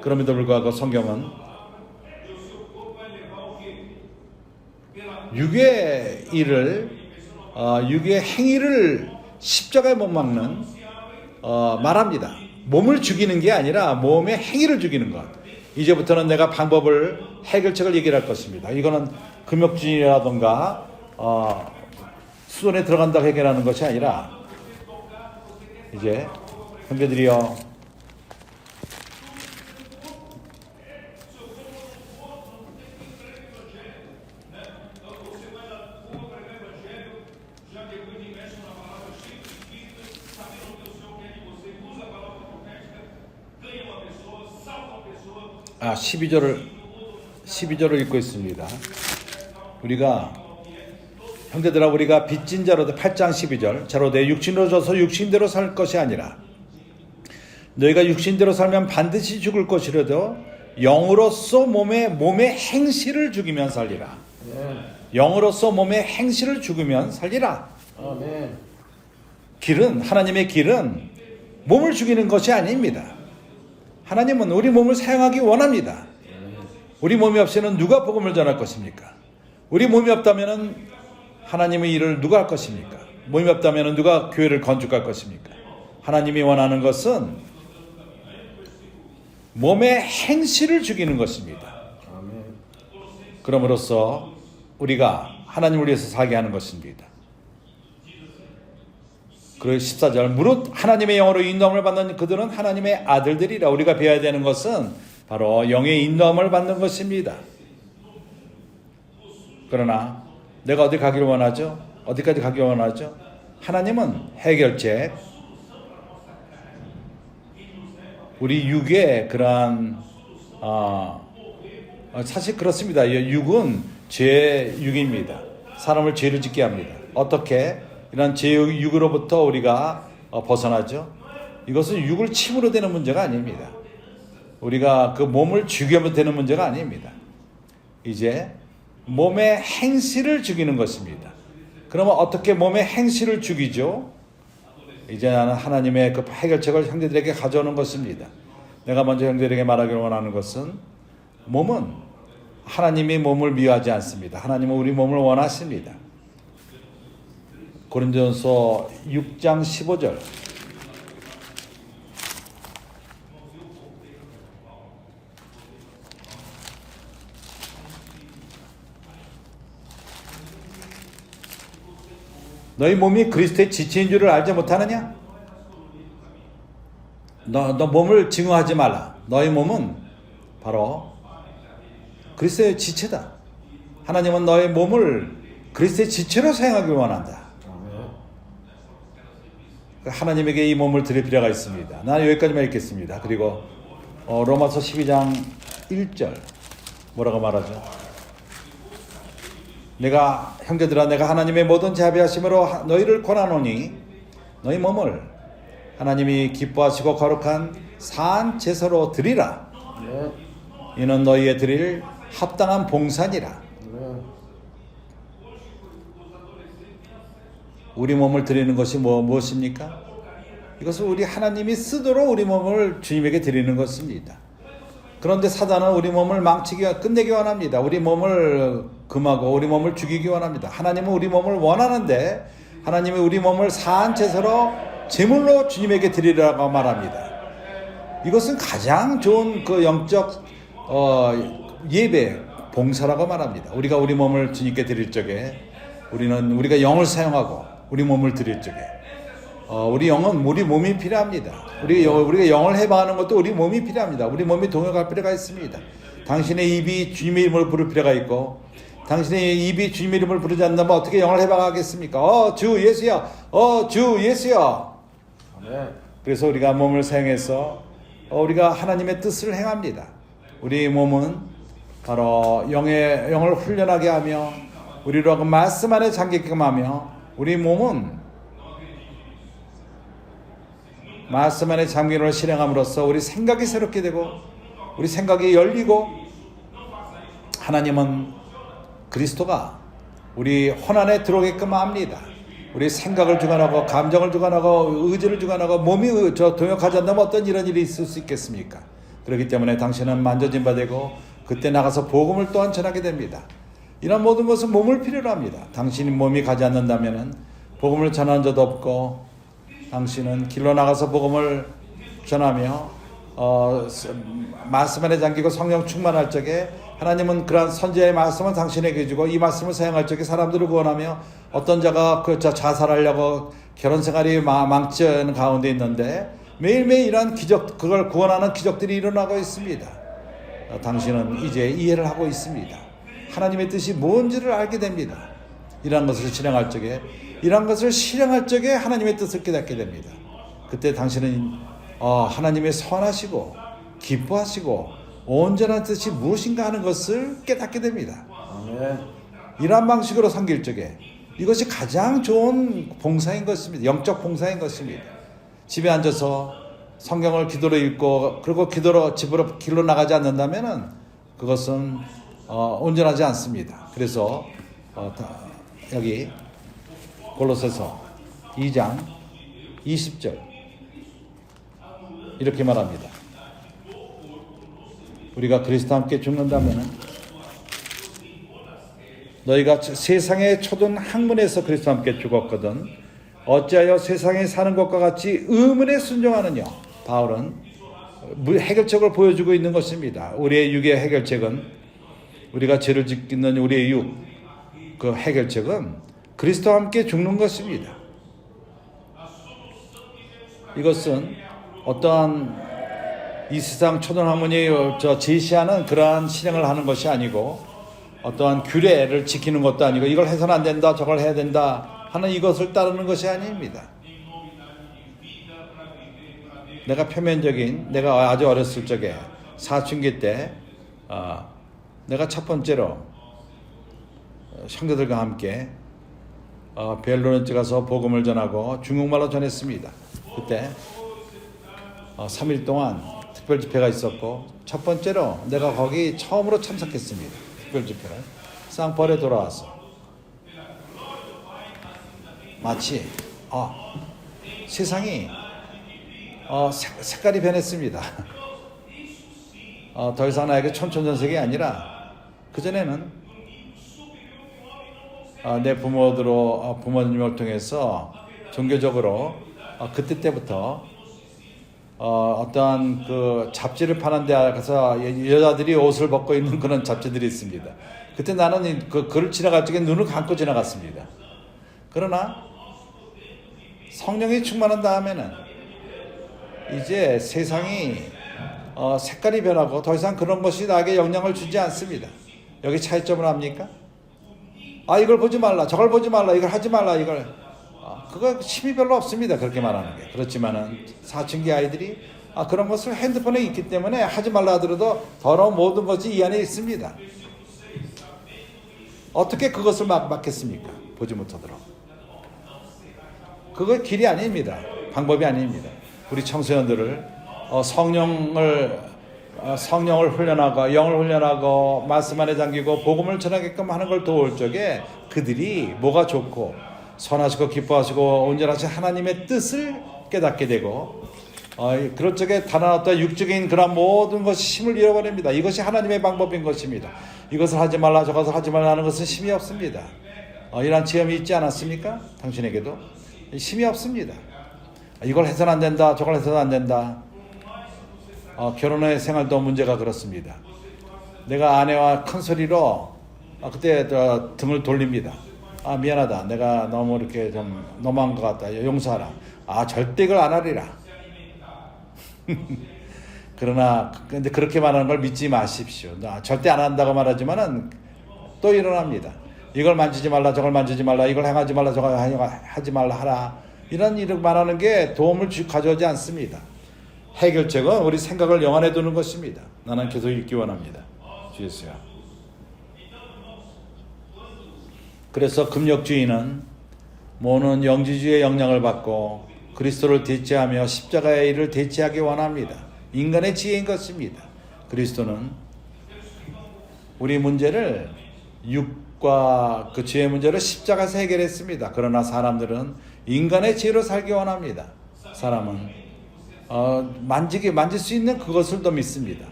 Speaker 1: 그럼에도 불구하고 성경은 육의 행위를 십자가에 못 막는 말합니다. 몸을 죽이는 게 아니라 몸의 행위를 죽이는 것. 이제부터는 내가 해결책을 얘기할 것입니다. 이거는 금욕주의라든가 수돈에 들어간다고 해결하는 것이 아니라 이제 형제들이여, 아, 12절을 읽고 있습니다. 우리가 형제들아 우리가 빚진 자로 8장 12절 자로 내 육신으로 져서 육신대로 살 것이 아니라 너희가 육신대로 살면 반드시 죽을 것이라도 영으로서 몸의 행실을 죽이면 살리라. 영으로서 몸의 행실을 죽이면 살리라.
Speaker 2: 아멘.
Speaker 1: 하나님의 길은 몸을 죽이는 것이 아닙니다. 하나님은 우리 몸을 사용하기 원합니다. 우리 몸이 없이는 누가 복음을 전할 것입니까? 우리 몸이 없다면 하나님의 일을 누가 할 것입니까? 몸이 없다면 누가 교회를 건축할 것입니까? 하나님이 원하는 것은 몸의 행실을 죽이는 것입니다.
Speaker 2: 아멘.
Speaker 1: 그럼으로써 우리가 하나님을 위해서 살게 하는 것입니다. 그리고 14절 무릇 하나님의 영으로 인도함을 받는 그들은 하나님의 아들들이라. 우리가 배워야 되는 것은 바로 영의 인도함을 받는 것입니다. 그러나 내가 어디 가기를 원하죠? 어디까지 가기를 원하죠? 하나님은 해결책, 우리 육의 그러한 사실 그렇습니다. 육은 죄의 육입니다. 사람을 죄를 짓게 합니다. 어떻게 이런 죄의 육으로부터 우리가 벗어나죠? 이것은 육을 침으로 되는 문제가 아닙니다. 우리가 그 몸을 죽이면 되는 문제가 아닙니다. 이제 몸의 행실을 죽이는 것입니다. 그러면 어떻게 몸의 행실을 죽이죠? 이제 나는 하나님의 그 해결책을 형제들에게 가져오는 것입니다. 내가 먼저 형제들에게 말하기를 원하는 것은 몸은 하나님이 몸을 미워하지 않습니다. 하나님은 우리 몸을 원하십니다. 고린도전서 6장 15절 너희 몸이 그리스도의 지체인 줄을 알지 못하느냐? 너 몸을 증오하지 말라. 너희 몸은 바로 그리스도의 지체다. 하나님은 너희 몸을 그리스도의 지체로 사용하길 원한다. 하나님에게 이 몸을 드릴 필요가 있습니다. 나는 여기까지만 읽겠습니다. 그리고 로마서 12장 1절 뭐라고 말하죠? 형제들아 내가 하나님의 모든 자비하심으로 너희를 권하노니 너희 몸을 하나님이 기뻐하시고 거룩한 산 제사로 드리라. 이는 너희의 드릴 합당한 봉사니라. 우리 몸을 드리는 것이 무엇입니까? 이것은 우리 하나님이 쓰도록 우리 몸을 주님에게 드리는 것입니다. 그런데 사단은 우리 몸을 끝내기 원합니다. 우리 몸을 금하고 우리 몸을 죽이기 원합니다. 하나님은 우리 몸을 원하는데 하나님이 우리 몸을 사한 제사로 제물로 주님에게 드리라고 말합니다. 이것은 가장 좋은 그 영적 예배, 봉사라고 말합니다. 우리가 우리 몸을 주님께 드릴 적에 우리가 영을 사용하고 우리 몸을 드릴 적에 우리 영은 우리 몸이 필요합니다. 우리가 영을 해방하는 것도 우리 몸이 필요합니다. 우리 몸이 동역할 필요가 있습니다. 당신의 입이 주님의 이름을 부를 필요가 있고 당신의 입이 주님의 이름을 부르지 않는다면 어떻게 영을 해방하겠습니까? 주 예수야. 주 예수야. 그래서 우리가 몸을 사용해서 우리가 하나님의 뜻을 행합니다. 우리 몸은 바로 영을 훈련하게 하며 우리로 하여금 말씀 안에 잠기게끔 하며 우리 몸은 말씀 안에 잠김을 실행함으로써 우리 생각이 새롭게 되고 우리 생각이 열리고 하나님은 그리스도가 우리 혼안에 들어오게끔 합니다. 우리 생각을 주관하고 감정을 주관하고 의지를 주관하고 몸이 동역하지 않다면 어떤 이런 일이 있을 수 있겠습니까? 그렇기 때문에 당신은 만져진 바 되고 그때 나가서 복음을 또한 전하게 됩니다. 이런 모든 것은 몸을 필요로 합니다. 당신이 몸이 가지 않는다면 복음을 전하는 자도 없고 당신은 길로 나가서 복음을 전하며 말씀 안에 잠기고 성령 충만할 적에 하나님은 그러한 선지자의 말씀을 당신에게 주고 이 말씀을 사용할 적에 사람들을 구원하며 어떤 자가 자살하려고 결혼 생활이 망치는 가운데 있는데 매일매일 이러한 그걸 구원하는 기적들이 일어나고 있습니다. 당신은 이제 이해를 하고 있습니다. 하나님의 뜻이 뭔지를 알게 됩니다. 이러한 것을 실행할 적에 하나님의 뜻을 깨닫게 됩니다. 그때 당신은 하나님의 선하시고 기뻐하시고 온전한 뜻이 무엇인가 하는 것을 깨닫게 됩니다. 이러한 방식으로 섬길 적에 이것이 가장 좋은 봉사인 것입니다. 영적 봉사인 것입니다. 집에 앉아서 성경을 기도로 읽고 그리고 기도로 집으로 길로 나가지 않는다면은 그것은 온전하지 않습니다. 그래서 여기 골로새서 2장 20절 이렇게 말합니다. 우리가 그리스도와 함께 죽는다면은 너희가 세상에 초든 학문에서 그리스도와 함께 죽었거든 어찌하여 세상에 사는 것과 같이 의문에 순종하느냐. 바울은 해결책을 보여주고 있는 것입니다. 우리의 육의 해결책은 우리가 죄를 짓는 우리의 육 그 해결책은 그리스도와 함께 죽는 것입니다. 이것은 어떠한 이 세상 초등학문이 제시하는 그러한 신앙을 하는 것이 아니고 어떠한 규례를 지키는 것도 아니고 이걸 해서는 안 된다 저걸 해야 된다 하는 이것을 따르는 것이 아닙니다. 내가 표면적인 내가 아주 어렸을 적에 사춘기 때 내가 첫 번째로 형제들과 함께 벨로렌츠 가서 복음을 전하고 중국말로 전했습니다. 그때 3일 동안 특별 집회가 있었고 첫 번째로 내가 거기 처음으로 참석했습니다. 특별 집회를 쌍펄에 돌아와서 마치 세상이 색깔이 변했습니다. 더 이상 나에게 촌촌전색이 아니라 그전에는 내 부모님을 통해서 종교적으로 그때 때부터 어떠한 그 잡지를 파는 데 가서 여자들이 옷을 벗고 있는 그런 잡지들이 있습니다. 그때 나는 그 글을 지나갈 적에 눈을 감고 지나갔습니다. 그러나 성령이 충만한 다음에는 이제 세상이 색깔이 변하고 더 이상 그런 것이 나에게 영향을 주지 않습니다. 여기 차이점을 압니까? 이걸 보지 말라 저걸 보지 말라 이걸 하지 말라 이걸 그거 힘이 별로 없습니다. 그렇게 말하는 게. 그렇지만은 사춘기 아이들이 그런 것을 핸드폰에 있기 때문에 하지 말라 하더라도 더러운 모든 것이 이 안에 있습니다. 어떻게 그것을 막겠습니까? 보지 못하도록. 그거 길이 아닙니다. 방법이 아닙니다. 우리 청소년들을 성령을 훈련하고 영을 훈련하고 말씀 안에 잠기고 복음을 전하게끔 하는 걸 도울 적에 그들이 뭐가 좋고 선하시고 기뻐하시고 온전하신 하나님의 뜻을 깨닫게 되고 그럴 적에 다른 어떤 육적인 그런 모든 것이 힘을 잃어버립니다. 이것이 하나님의 방법인 것입니다. 이것을 하지 말라 저것을 하지 말라 하는 것은 힘이 없습니다. 이러한 체험이 있지 않았습니까? 당신에게도 힘이 없습니다. 이걸 해서는 안 된다 저걸 해서는 안 된다. 결혼의 생활도 문제가 그렇습니다. 내가 아내와 큰 소리로 그때 등을 돌립니다. 미안하다. 내가 너무 이렇게 좀 너무한 것 같다. 용서하라. 절대 이걸 안 하리라. 그러나 근데 그렇게 말하는 걸 믿지 마십시오. 절대 안 한다고 말하지만은 또 일어납니다. 이걸 만지지 말라 저걸 만지지 말라 이걸 행하지 말라 저걸 하지 말라 하라. 이렇게 말하는 게 도움을 가져오지 않습니다. 해결책은 우리 생각을 영안에 두는 것입니다. 나는 계속 읽기 원합니다. 주 예수야. 그래서 금욕주의는 모든 영지주의의 영향을 받고 그리스도를 대체하며 십자가의 일을 대체하기 원합니다. 인간의 지혜인 것입니다. 그리스도는 우리 문제를 육과 그 죄의 문제를 십자가에서 해결했습니다. 그러나 사람들은 인간의 지혜로 살기 원합니다. 사람은 만질 수 있는 그것을 더 믿습니다.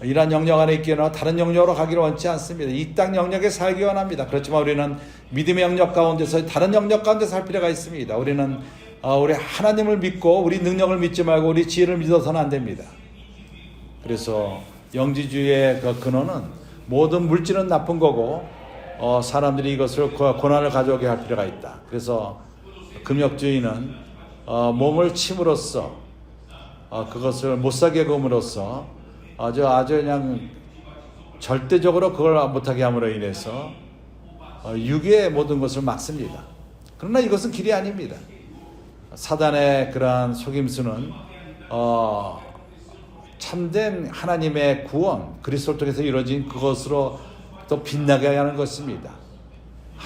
Speaker 1: 이러한 영역 안에 있기나 다른 영역으로 가기를 원치 않습니다. 이 땅 영역에 살기 원합니다. 그렇지만 우리는 믿음의 영역 가운데서 다른 영역 가운데 살 필요가 있습니다. 우리는 우리 하나님을 믿고 우리 능력을 믿지 말고 우리 지혜를 믿어서는 안 됩니다. 그래서 영지주의의 그 근원은 모든 물질은 나쁜 거고 사람들이 이것을 고난을 가져오게 할 필요가 있다. 그래서 금욕주의는 몸을 침으로써 그것을 못사게 금으로써 아주 그냥 절대적으로 그걸 못하게 함으로 인해서 육의 모든 것을 막습니다. 그러나 이것은 길이 아닙니다. 사단의 그러한 속임수는 참된 하나님의 구원 그리스도를 통해서 이루어진 그것으로 또 빛나게 하는 것입니다.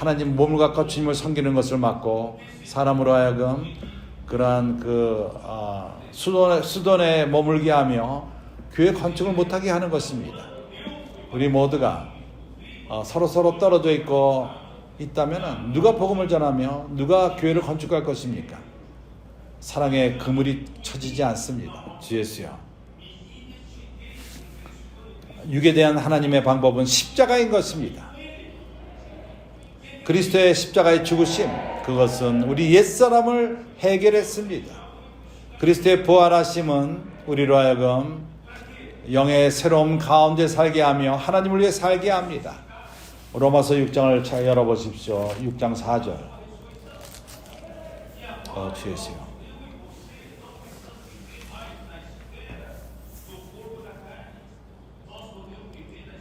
Speaker 1: 하나님 몸을 갖고 주님을 섬기는 것을 막고 사람으로 하여금 그러한 수돈에 머물게 하며 교회 건축을 못하게 하는 것입니다. 우리 모두가 서로 떨어져 있고 있다면 누가 복음을 전하며 누가 교회를 건축할 것입니까? 사랑의 그물이 쳐지지 않습니다. 주 예수여. 육에 대한 하나님의 방법은 십자가인 것입니다. 그리스도의 십자가의 죽으심, 그것은 우리 옛사람을 해결했습니다. 그리스도의 부활하심은 우리로 하여금 영의 새로운 가운데 살게 하며 하나님을 위해 살게 합니다. 로마서 6장을 잘 열어보십시오. 6장 4절. 주 예수여.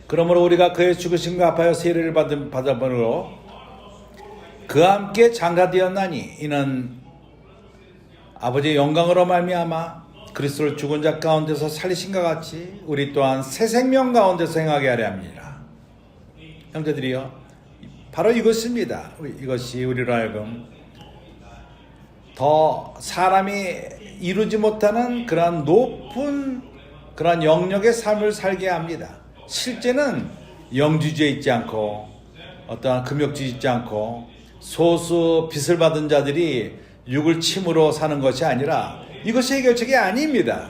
Speaker 1: 그러므로 우리가 그의 죽으심과 합하여 세례를 받음으로 그와 함께 장가되었나니 이는 아버지의 영광으로 말미암아 그리스도를 죽은 자 가운데서 살리신과 같이 우리 또한 새 생명 가운데서 행하게 하려 합니다. 형제들이여, 바로 이것입니다. 이것이 우리로 하여금 더 사람이 이루지 못하는 그러한 높은 그러한 영역의 삶을 살게 합니다. 실제는 영주주의에 있지 않고 어떠한 금욕주의에 있지 않고 소수 빚을 받은 자들이 육을 침으로 사는 것이 아니라 이것이 해결책이 아닙니다.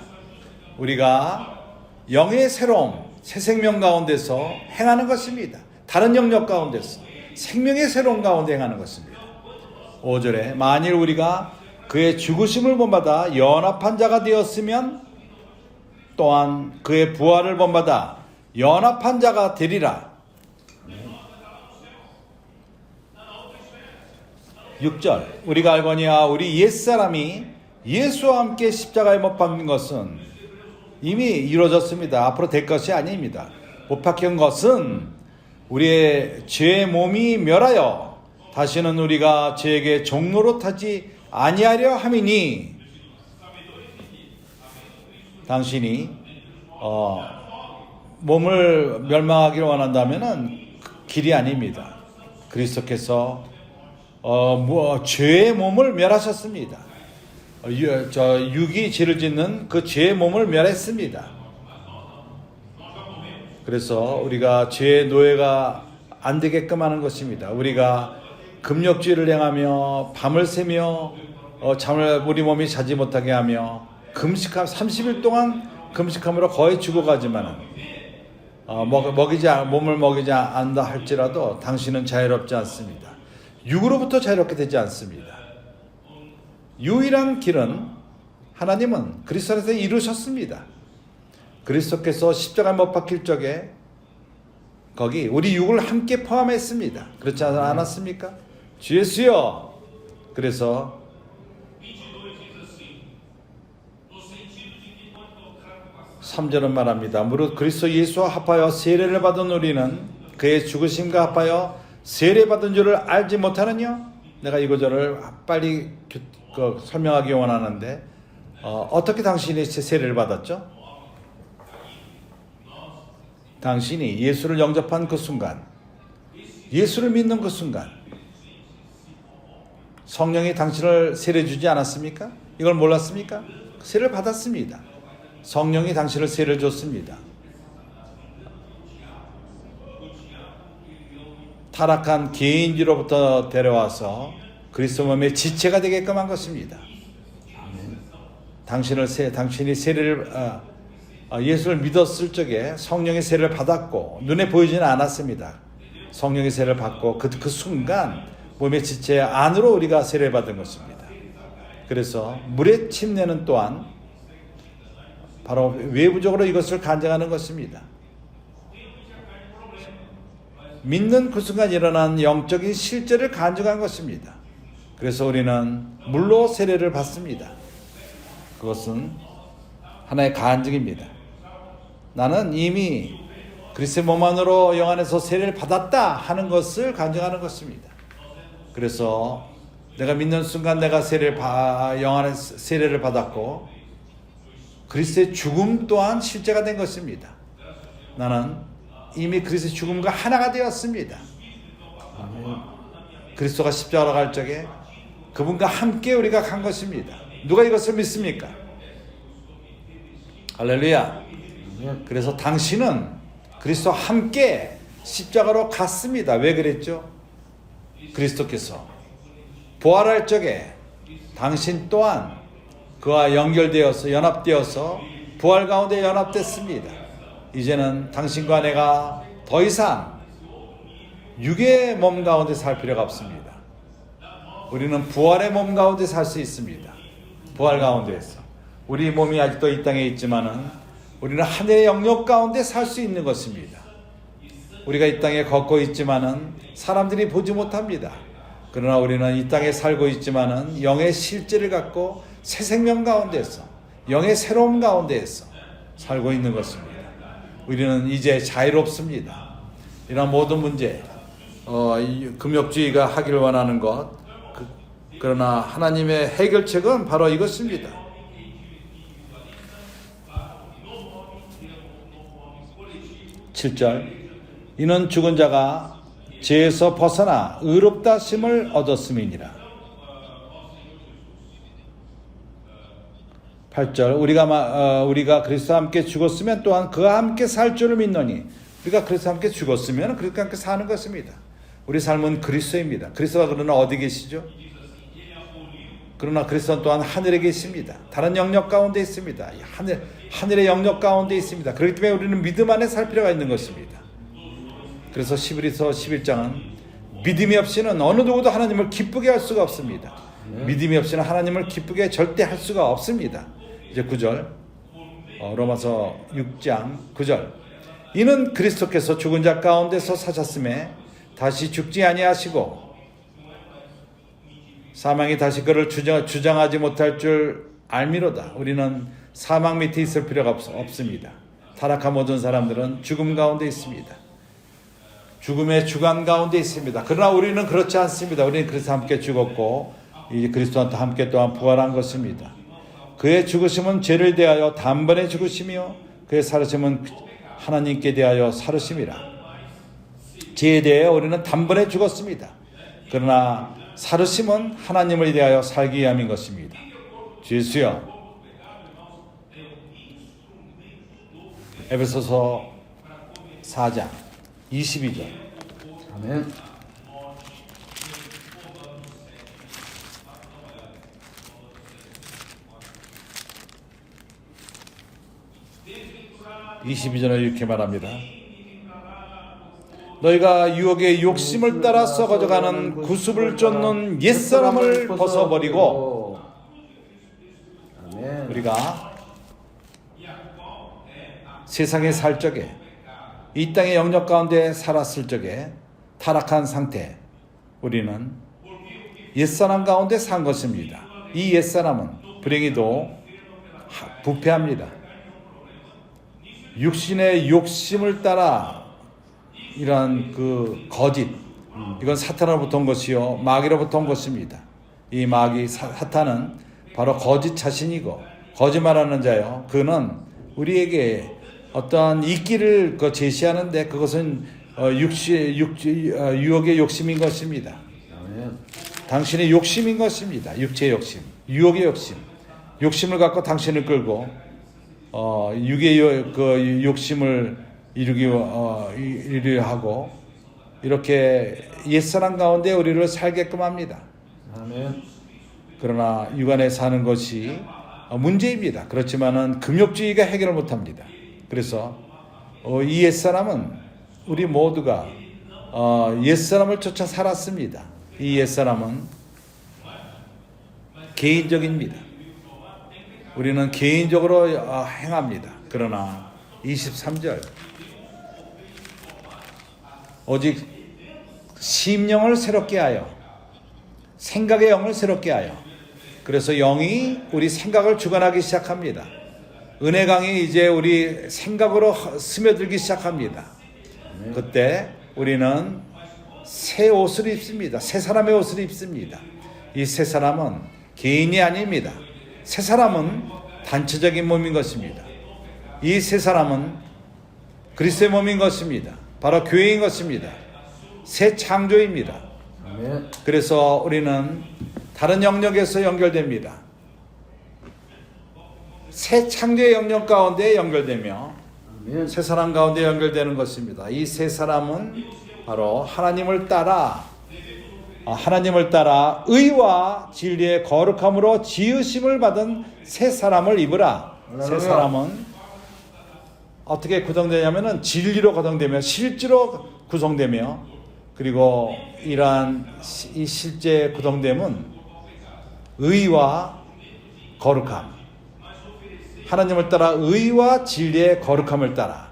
Speaker 1: 우리가 영의 새로움, 새 생명 가운데서 행하는 것입니다. 다른 영역 가운데서 생명의 새로움 가운데 행하는 것입니다. 5절에 만일 우리가 그의 죽으심을 본받아 연합한 자가 되었으면 또한 그의 부활을 본받아 연합한 자가 되리라. 6절 우리가 알거니와 우리 옛사람이 예수와 함께 십자가에 못 박힌 것은 이미 이루어졌습니다. 앞으로 될 것이 아닙니다. 못 박힌 것은 우리의 죄의 몸이 멸하여 다시는 우리가 죄에게 종로로 타지 아니하려 함이니 당신이 몸을 멸망하기를 원한다면 길이 아닙니다. 그리스도께서 죄의 몸을 멸하셨습니다. 육이 죄를 짓는 그 죄의 몸을 멸했습니다. 그래서 우리가 죄의 노예가 안 되게끔 하는 것입니다. 우리가 금욕죄를 행하며 밤을 새며 잠을 우리 몸이 자지 못하게 하며 금식함 30일 동안 금식함으로 거의 죽어가지만 몸을 먹이지 않는다 할지라도 당신은 자유롭지 않습니다. 육으로부터 자유롭게 되지 않습니다. 유일한 길은 하나님은 그리스도 안에서 이루셨습니다. 그리스도께서 십자가에 못 박힐 적에 거기 우리 육을 함께 포함했습니다. 그렇지 않았습니까? 주 예수여. 그래서 (3절은) 말합니다. 무릇 그리스도 예수와 합하여 세례를 받은 우리는 그의 죽으심과 합하여 세례받은 줄을 알지 못하느냐? 내가 이거저를 빨리 설명하기 원하는데 어떻게 당신이 세례를 받았죠? 당신이 예수를 영접한 그 순간, 예수를 믿는 그 순간 성령이 당신을 세례 주지 않았습니까? 이걸 몰랐습니까? 세례를 받았습니다. 성령이 당신을 세례를 줬습니다. 타락한 개인지로부터 데려와서 그리스도 몸의 지체가 되게끔 한 것입니다. 당신이 세례를 예수를 믿었을 적에 성령의 세례를 받았고 눈에 보이지는 않았습니다. 성령의 세례를 받고 그 순간 몸의 지체 안으로 우리가 세례를 받은 것입니다. 그래서 물의 침례는 또한 바로 외부적으로 이것을 간증하는 것입니다. 믿는 그 순간 일어난 영적인 실제를 간증한 것입니다. 그래서 우리는 물로 세례를 받습니다. 그것은 하나의 간증입니다. 나는 이미 그리스도의 몸 안으로 영 안에서 세례를 받았다 하는 것을 간증하는 것입니다. 그래서 내가 믿는 순간 내가 영 안에서 세례를 받았고 그리스도의 죽음 또한 실제가 된 것입니다. 나는 이미 그리스도의 죽음과 하나가 되었습니다. 그리스도가 십자가로 갈 적에 그분과 함께 우리가 간 것입니다. 누가 이것을 믿습니까? 할렐루야. 그래서 당신은 그리스도와 함께 십자가로 갔습니다. 왜 그랬죠? 그리스도께서 부활할 적에 당신 또한 그와 연결되어서 연합되어서 부활 가운데 연합됐습니다. 이제는 당신과 내가 더 이상 육의 몸 가운데 살 필요가 없습니다. 우리는 부활의 몸 가운데 살 수 있습니다. 부활 가운데에서 우리 몸이 아직도 이 땅에 있지만은 우리는 하늘의 영역 가운데 살 수 있는 것입니다. 우리가 이 땅에 걷고 있지만은 사람들이 보지 못합니다. 그러나 우리는 이 땅에 살고 있지만은 영의 실제를 갖고 새 생명 가운데서 영의 새로움 가운데에서 살고 있는 것입니다. 우리는 이제 자유롭습니다. 이런 모든 문제, 금욕주의가 하기를 원하는 것, 그러나 하나님의 해결책은 바로 이것입니다. (7절) 이는 죽은 자가 죄에서 벗어나 의롭다 심을 얻었음이니라. (8절) 우리가 그리스도와 함께 죽었으면 또한 그와 함께 살 줄을 믿노니. 우리가 그리스도와 함께 죽었으면 그리스도와 함께 사는 것입니다. 우리 삶은 그리스도입니다. 그리스도가 그러나 어디 계시죠? 그러나 그리스도는 또한 하늘에 계십니다. 다른 영역 가운데 있습니다. 하늘의 영역 가운데 있습니다. 그렇기 때문에 우리는 믿음 안에 살 필요가 있는 것입니다. 그래서 히브리서 11장은 믿음이 없이는 어느 누구도 하나님을 기쁘게 할 수가 없습니다. 믿음이 없이는 하나님을 기쁘게 절대 할 수가 없습니다. 이제 9절, 로마서 6장 9절. 이는 그리스도께서 죽은 자 가운데서 사셨음에 다시 죽지 아니하시고 사망이 다시 그를 주장하지 못할 줄 알미로다. 우리는 사망 밑에 있을 필요가 없습니다. 타락한 모든 사람들은 죽음 가운데 있습니다. 죽음의 주관 가운데 있습니다. 그러나 우리는 그렇지 않습니다. 우리는 그리스도와 함께 죽었고 이제 그리스도와 함께 또한 부활한 것입니다. 그의 죽으심은 죄를 대하여 단번에 죽으시며 그의 살으심은 하나님께 대하여 살으심이라. 죄에 대해 우리는 단번에 죽었습니다. 그러나 살으심은 하나님을 대하여 살기 위함인 것입니다. 주 예수여. 에베소서 4장 22절.
Speaker 2: 아멘.
Speaker 1: (22절에) 이렇게 말합니다. 너희가 유혹의 욕심을 따라 썩어져가는 구습을 쫓는 옛사람을 벗어버리고 우리가 세상에 살 적에 이 땅의 영역 가운데 살았을 적에 타락한 상태, 우리는 옛사람 가운데 산 것입니다. 이 옛사람은 불행히도 부패합니다. 육신의 욕심을 따라 이러한 그 거짓, 이건 사탄으로부터 온 것이요 마귀로부터 온 것입니다. 이 마귀 사탄은 바로 거짓 자신이고 거짓말하는 자요. 그는 우리에게 어떠한 이끼를 제시하는데 그것은 유혹의 욕심인 것입니다. 당신의 욕심인 것입니다. 육체의 욕심, 유혹의 욕심, 욕심을 갖고 당신을 끌고 육의 그 욕심을 이루려 하고 이렇게 옛사람 가운데 우리를 살게끔 합니다.
Speaker 2: 아멘.
Speaker 1: 그러나 육안에 사는 것이 문제입니다. 그렇지만은 금욕주의가 해결을 못합니다. 그래서 이 옛사람은 우리 모두가 옛사람을 쫓아 살았습니다. 이 옛사람은 개인적입니다. 우리는 개인적으로 행합니다. 그러나 23절 오직 심령을 새롭게 하여 생각의 영을 새롭게 하여, 그래서 영이 우리 생각을 주관하기 시작합니다. 은혜강이 이제 우리 생각으로 스며들기 시작합니다. 그때 우리는 새 옷을 입습니다. 새 사람의 옷을 입습니다. 이 새 사람은 개인이 아닙니다. 새 사람은 단체적인 몸인 것입니다. 이 새 사람은 그리스도의 몸인 것입니다. 바로 교회인 것입니다. 새 창조입니다.
Speaker 2: 아멘.
Speaker 1: 그래서 우리는 다른 영역에서 연결됩니다. 새 창조의 영역 가운데 연결되며
Speaker 2: 아멘.
Speaker 1: 새 사람 가운데 연결되는 것입니다. 이 새 사람은 바로 하나님을 따라 의와 진리의 거룩함으로 지으심을 받은 새 사람을 입으라. 새 사람은 어떻게 구성되냐면은 진리로 구성되며 실제로 구성되며, 그리고 이 실제 구성됨은 의와 거룩함, 하나님을 따라 의와 진리의 거룩함을 따라.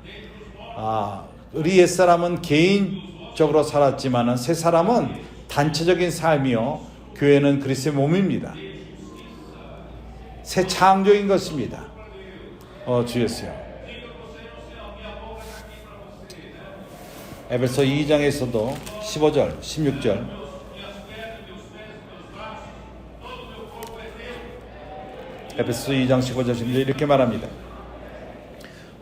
Speaker 1: 우리 옛사람은 개인적으로 살았지만은 새 사람은 단체적인 삶이요, 교회는 그리스도의 몸입니다. 새 창조인 것입니다. 주 예수요. 에베소 2장에서도 15절, 16절 에베소 2장 15절 16절 이렇게 말합니다.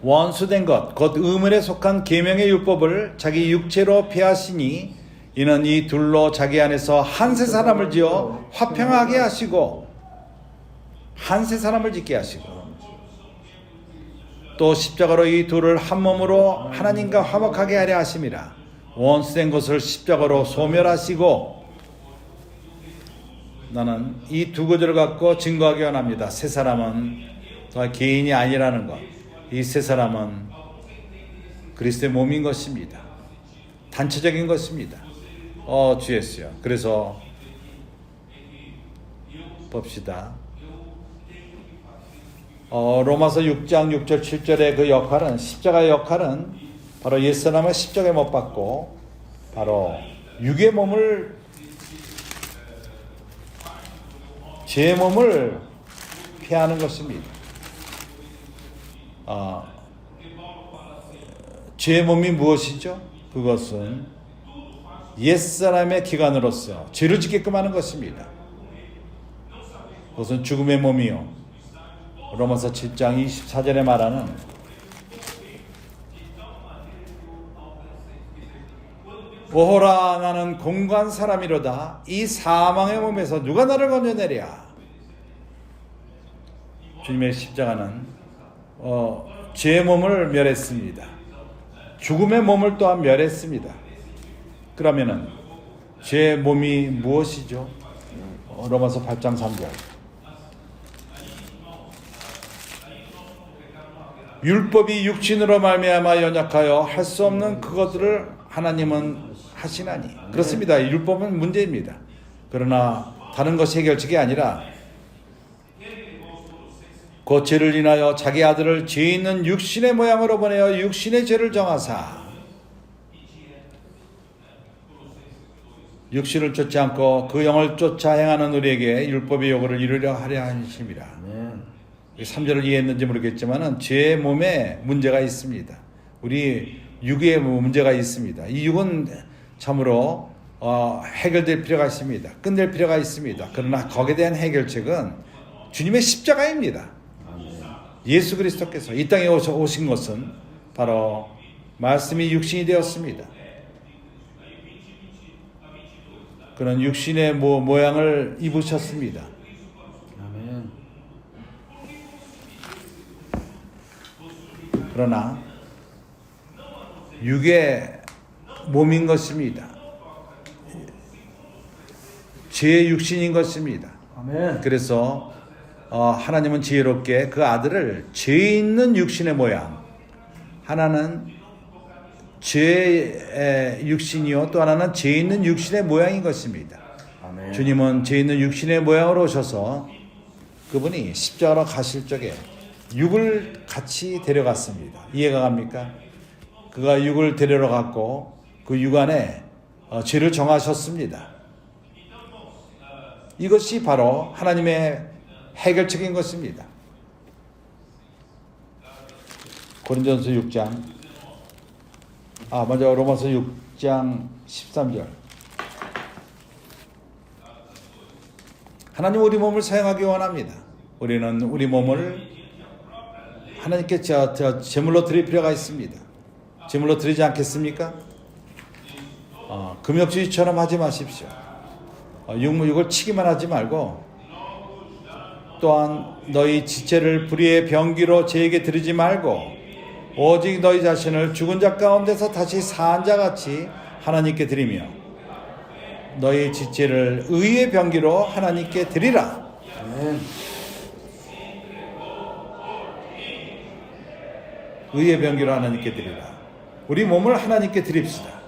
Speaker 1: 원수된 것, 곧 의문에 속한 계명의 율법을 자기 육체로 폐하시니 이는 이 둘로 자기 안에서 한 새 사람을 지어 화평하게 하시고, 한 새 사람을 짓게 하시고, 또 십자가로 이 둘을 한 몸으로 하나님과 화목하게 하려 하심이라. 원수된 것을 십자가로 소멸하시고. 나는 이 두 구절을 갖고 증거하기 원합니다. 새 사람은 개인이 아니라는 것. 이 새 사람은 그리스도의 몸인 것입니다. 단체적인 것입니다. 주 예수요. 그래서 봅시다. 로마서 6장 6절 7절의 그 역할은, 십자가의 역할은 바로 옛사람을 십자가에 못 박고 바로 육의 몸을, 제 몸을 피하는 것입니다. 제 몸이 무엇이죠? 그것은 옛사람의 기관으로서 죄를 짓게끔 하는 것입니다. 그것은 죽음의 몸이요, 로마서 7장 24절에 말하는 오호라 나는 공고한 사람이로다. 이 사망의 몸에서 누가 나를 건져내랴. 주님의 십자가는 죄의 몸을 멸했습니다. 죽음의 몸을 또한 멸했습니다. 그러면은 죄의 몸이 무엇이죠? 로마서 8장 3절. 율법이 육신으로 말미암아 연약하여 할 수 없는 그것들을 하나님은 하시나니. 그렇습니다. 율법은 문제입니다. 그러나 다른 것이 해결책이 아니라 그 죄를 인하여 자기 아들을 죄 있는 육신의 모양으로 보내어 육신의 죄를 정하사 육신을 쫓지 않고 그 영을 쫓아 행하는 우리에게 율법의 요구를 이루려 하려 하심이라. 3절을 이해했는지 모르겠지만 죄의 몸에 문제가 있습니다. 우리 육에 문제가 있습니다. 이 육은 참으로 해결될 필요가 있습니다. 끝낼 필요가 있습니다. 그러나 거기에 대한 해결책은 주님의 십자가입니다. 예수 그리스도께서 이 땅에 오신 것은 바로 말씀이 육신이 되었습니다. 그런 육신의 모양을 입으셨습니다.
Speaker 2: 아멘.
Speaker 1: 그러나 육의 몸인 것입니다. 죄의 육신인 것입니다.
Speaker 2: 아멘.
Speaker 1: 그래서 하나님은 지혜롭게 그 아들을 죄 있는 육신의 모양, 하나는 죄의 육신이요 또 하나는 죄 있는 육신의 모양인 것입니다.
Speaker 2: 아멘.
Speaker 1: 주님은 죄 있는 육신의 모양으로 오셔서 그분이 십자가로 가실 적에 육을 같이 데려갔습니다. 이해가 갑니까? 그가 육을 데리러 갔고 그 육 안에 죄를 정하셨습니다. 이것이 바로 하나님의 해결책인 것입니다. 고린도전서 6장 먼저 로마서 6장 13절. 하나님 우리 몸을 사용하기 원합니다. 우리는 우리 몸을 하나님께 제물로 드릴 필요가 있습니다. 제물로 드리지 않겠습니까? 금역주의처럼 하지 마십시오. 육무육을 치기만 하지 말고 또한 너희 지체를 불의의 병기로 제게 드리지 말고 오직 너희 자신을 죽은 자 가운데서 다시 산 자같이 하나님께 드리며 너희 지체를 의의 병기로 하나님께 드리라.
Speaker 2: 아멘.
Speaker 1: 의의 병기로 하나님께 드리라. 우리 몸을 하나님께 드립시다.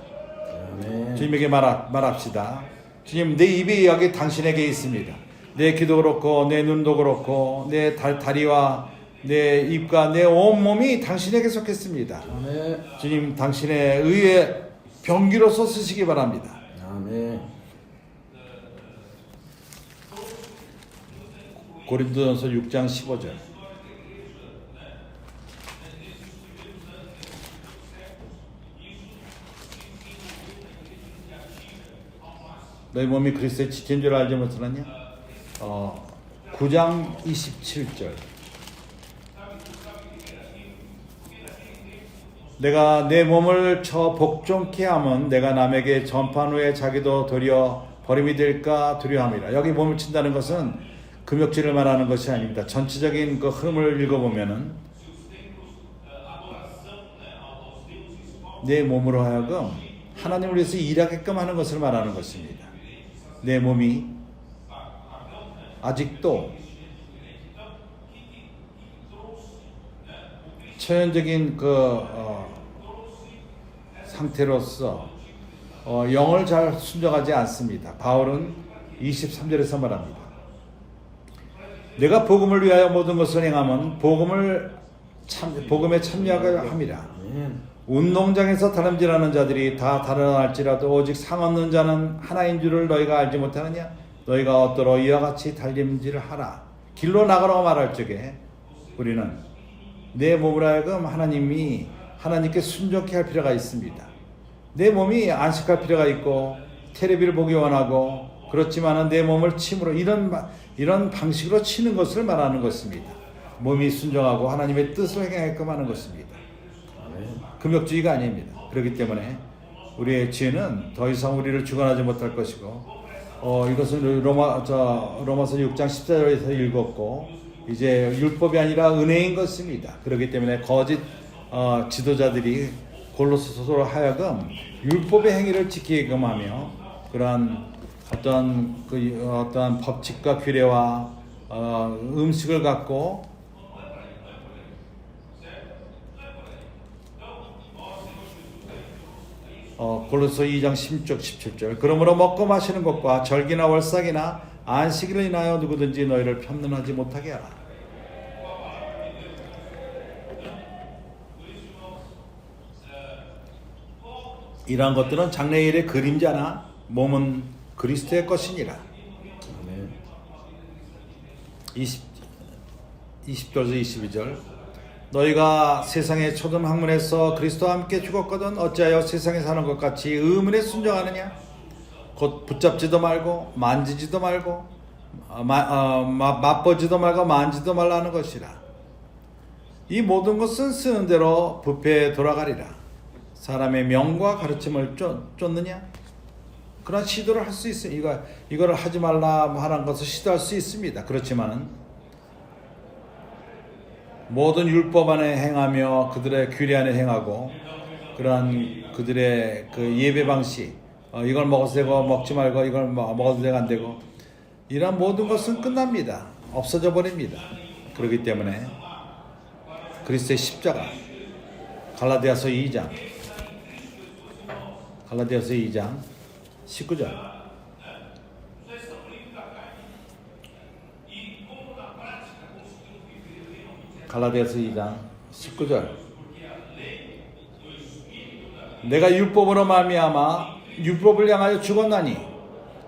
Speaker 2: 아멘.
Speaker 1: 주님에게 말합시다. 주님, 내 입이 여기 당신에게 있습니다. 내 귀도 그렇고 내 눈도 그렇고 내 다리와 내 입과 내 온몸이 당신에게 속했습니다.
Speaker 2: 아멘.
Speaker 1: 주님, 당신의 의의 병기로서 쓰시기 바랍니다.
Speaker 2: 아멘.
Speaker 1: 고린도전서 6장 15절. 너희 몸이 그리스도의 지체인 줄 알지 못하느냐? 9장 27절. 내가 내 몸을 쳐 복종케 함은 내가 남에게 전파한 후에 자기도 도리어 버림이 될까 두려워함이라. 여기 몸을 친다는 것은 금욕질을 말하는 것이 아닙니다. 전체적인 그 흐름을 읽어보면은 내 몸으로 하여금 하나님을 위해서 일하게끔 하는 것을 말하는 것입니다. 내 몸이 아직도 처연적인 상태로서 영을 잘 순종하지 않습니다. 바울은 23절에서 말합니다. 내가 복음을 위하여 모든 것을 행하면 복음에 참여하게 함이라. 운동장에서 다름질하는 자들이 다 달아날지라도 오직 상 얻는 자는 하나인 줄을 너희가 알지 못하느냐? 너희가 얻도록 이와 같이 달림질을 하라. 길로 나가라고 말할 적에 우리는 내 몸을 하여금 하나님께 순종케 할 필요가 있습니다. 내 몸이 안식할 필요가 있고 텔레비를 보기 원하고 그렇지만은 내 몸을 침으로 이런 방식으로 치는 것을 말하는 것입니다. 몸이 순종하고 하나님의 뜻을 행하게끔 하는 것입니다. 금욕주의가 아닙니다. 그렇기 때문에 우리의 죄는 더 이상 우리를 주관하지 못할 것이고 이것은 로마서 6장 14절에서 읽었고 이제 율법이 아니라 은혜인 것입니다. 그렇기 때문에 거짓 지도자들이 골로새서로 하여금 율법의 행위를 지키게끔 하며 그러한 어떤 법칙과 규례와 음식을 갖고 골로새 2장 16, 17절. 그러므로 먹고 마시는 것과 절기나 월삭이나 안식일을 인하여 누구든지 너희를 편론하지 못하게 하라. 이러한 것들은 장래일의 그림자나 몸은 그리스도의 것이니라. 20절에서 22절. 너희가 세상의 초등 학문에서 그리스도와 함께 죽었거든 어찌하여 세상에 사는 것 같이 의문에 순종하느냐? 곧 붙잡지도 말고 만지지도 말고 맛보지도 말고 만지도 말라는 것이라. 이 모든 것은 쓰는 대로 부패에 돌아가리라. 사람의 명과 가르침을 쫓느냐? 그런 시도를 할 수 있어요. 이거를 하지 말라 하는 것을 시도할 수 있습니다. 그렇지만은 모든 율법 안에 행하며 그들의 규례 안에 행하고 그러한 그들의 그 예배 방식 이걸 먹어도 되고 먹지 말고 이걸 먹어도 되고 안 되고 이런 모든 것은 끝납니다. 없어져 버립니다. 그렇기 때문에 그리스도의 십자가 갈라디아서 2장 19절 갈라디아서 2장 19절 내가 율법으로 말미암아 율법을 향하여 죽었나니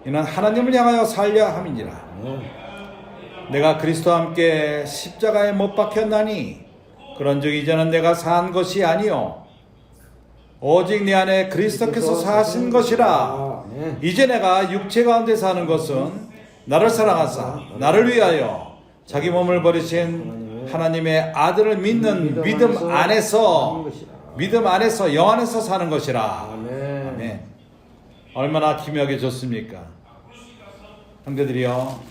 Speaker 1: 이는 하나님을 향하여 살려 함이니라. 내가 그리스도와 함께 십자가에 못 박혔나니 그런즉 이제는 내가 산 것이 아니요 오직 내 안에 그리스도께서 사신 것이라. 이제 내가 육체 가운데 사는 것은 나를 사랑하사 나를 위하여 자기 몸을 버리신 하나님의 아들을 믿는 믿음 안에서 영 안에서 사는 것이라. 아멘. 얼마나 기묘하게 좋습니까? 형제들이여,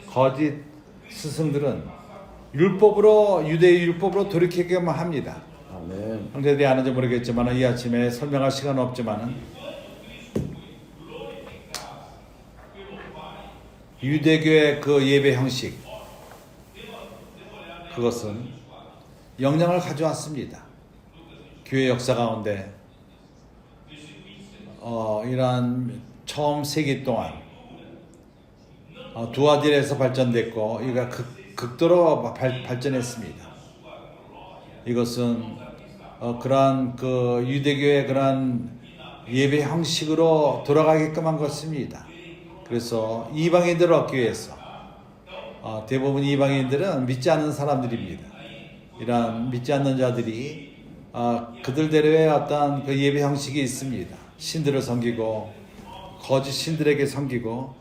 Speaker 1: 거짓 스승들은 유대의 율법으로 돌이키게만 합니다.
Speaker 2: 아멘.
Speaker 1: 형제들이 아는지 모르겠지만 이 아침에 설명할 시간은 없지만 유대교의 그 예배 형식, 그것은 영향을 가져왔습니다. 교회 역사 가운데 이러한 처음 세기 동안 두아딜에서 발전됐고 이가 극도로 발전했습니다. 이것은 그러한 그 유대교의 그러한 예배 형식으로 돌아가게끔 한 것입니다. 그래서 이방인들을 얻기 위해서 대부분 이방인들은 믿지 않는 사람들입니다. 이러한 믿지 않는 자들이 그들대로의 어떤 그 예배 형식이 있습니다. 신들을 섬기고 거짓 신들에게 섬기고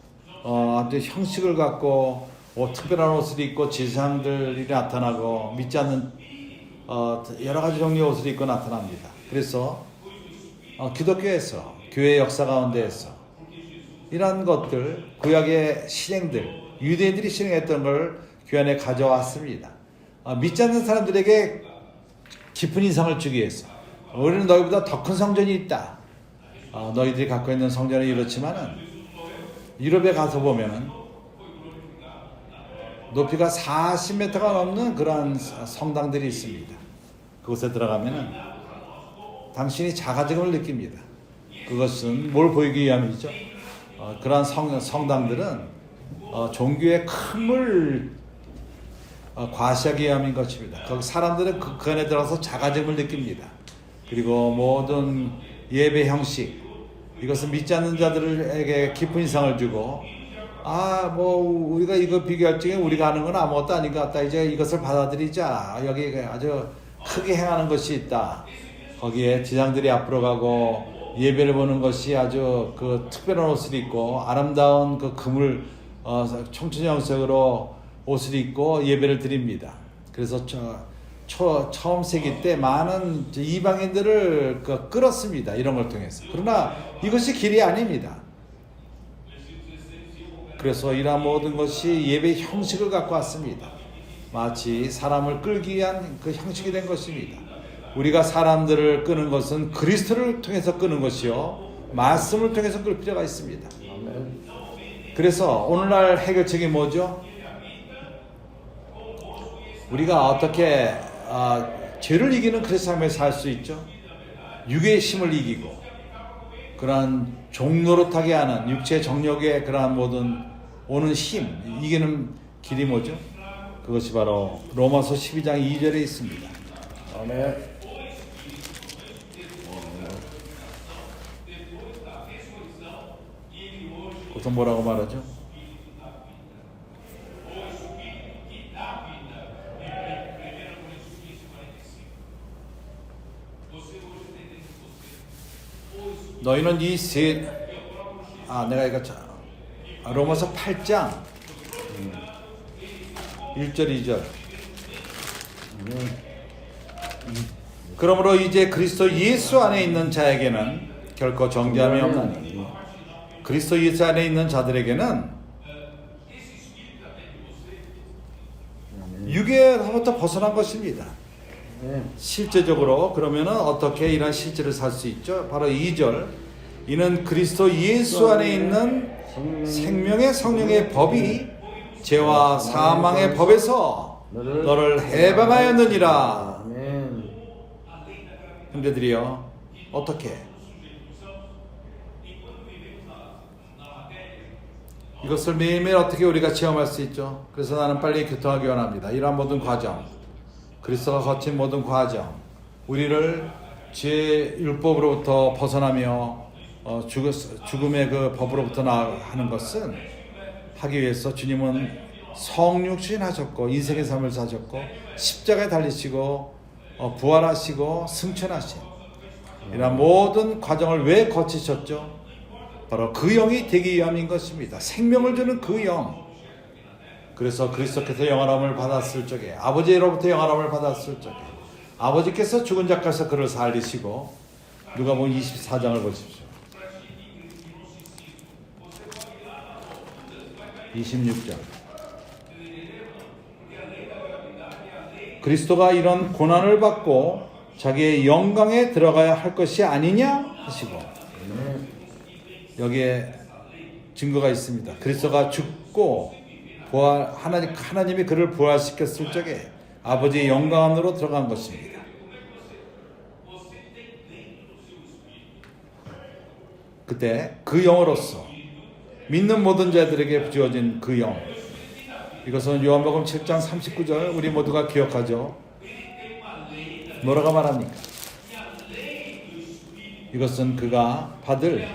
Speaker 1: 아주 형식을 갖고 특별한 옷을 입고 제사장들이 나타나고 믿지 않는 여러 가지 종류의 옷을 입고 나타납니다. 그래서 기독교에서 교회 역사 가운데에서 이러한 것들, 구약의 실행들, 유대인들이 실행했던 걸 교회 가져왔습니다. 믿지 않는 사람들에게 깊은 인상을 주기 위해서 우리는 너희보다 더 큰 성전이 있다. 너희들이 갖고 있는 성전은 이렇지만은 유럽에 가서 보면은 높이가 40m가 넘는 그러한 성당들이 있습니다. 그곳에 들어가면은 당신이 자가증을 느낍니다. 그것은 뭘 보이기 위함이죠? 그러한 성당들은 종교의 큰물 과시하기 위함인 것입니다. 거기 사람들은 그 안에 들어가서 자가증을 느낍니다. 그리고 모든 예배 형식, 이것은 믿지 않는 자들에게 깊은 인상을 주고 우리가 이거 비교할 적에 우리가 하는 건 아무것도 아닌 것 같다. 이제 이것을 받아들이자. 여기 아주 크게 행하는 것이 있다. 거기에 지장들이 앞으로 가고 예배를 보는 것이 아주 그 특별한 옷을 입고 아름다운 그 그물 청춘영색으로 옷을 입고 예배를 드립니다. 그래서 처음 세기 때 많은 이방인들을 끌었습니다. 이런 걸 통해서. 그러나 이것이 길이 아닙니다. 그래서 이러한 모든 것이 예배 형식을 갖고 왔습니다. 마치 사람을 끌기 위한 그 형식이 된 것입니다. 우리가 사람들을 끄는 것은 그리스도를 통해서 끄는 것이요 말씀을 통해서 끌 필요가 있습니다. 그래서 오늘날 해결책이 뭐죠? 우리가 어떻게 죄를 이기는 그리스도의 삶을 살 수 있죠? 육의 힘을 이기고 그러한 종노릇하게 하는 육체 정욕의 그러한 모든 오는 힘 이기는 길이 뭐죠? 그것이 바로 로마서 12장 2절에 있습니다.
Speaker 2: 아멘.
Speaker 1: 보통 뭐라고 말하죠? 너희는 내가 이거 로마서 8장 1절 2절 그러므로 이제 그리스도 예수 안에 있는 자에게는 결코 정죄함이 없나니 그리스도 예수 안에 있는 자들에게는 육에서부터 벗어난 것입니다. 실제적으로 그러면은 어떻게 이런 실제를 살 수 있죠? 바로 2절 이는 그리스도 예수 안에 있는 생명의 성령의 법이 죄와 사망의 법에서 너를 해방하였느니라. 형제들이여 어떻게 이것을 매일매일 어떻게 우리가 체험할 수 있죠? 그래서 나는 빨리 교통하기 원합니다. 이러한 모든 과정, 그리스도가 거친 모든 과정, 우리를 죄 율법으로부터 벗어나며 죽음의 그 법으로부터 나아가는 것은 하기 위해서 주님은 성육신하셨고 인생의 삶을 사셨고 십자가에 달리시고 부활하시고 승천하신 이러한 모든 과정을 왜 거치셨죠? 바로 그 영이 되기 위함인 것입니다. 생명을 주는 그 영. 그래서 그리스도께서 영원함을 받았을 적에 아버지로부터 영원함을 받았을 적에 아버지께서 죽은 자 가운데서 그를 살리시고 누가복음 24장을 보십시오. 26절. 그리스도가 이런 고난을 받고 자기의 영광에 들어가야 할 것이 아니냐 하시고, 여기에 증거가 있습니다. 그리스도가 죽고 하나님이 그를 부활시켰을 적에 아버지의 영광 안으로 들어간 것입니다. 그때 그 영으로서 믿는 모든 자들에게 주어진 그 영, 이것은 요한복음 7장 39절 우리 모두가 기억하죠. 뭐라고 말합니까? 이것은 그가 받을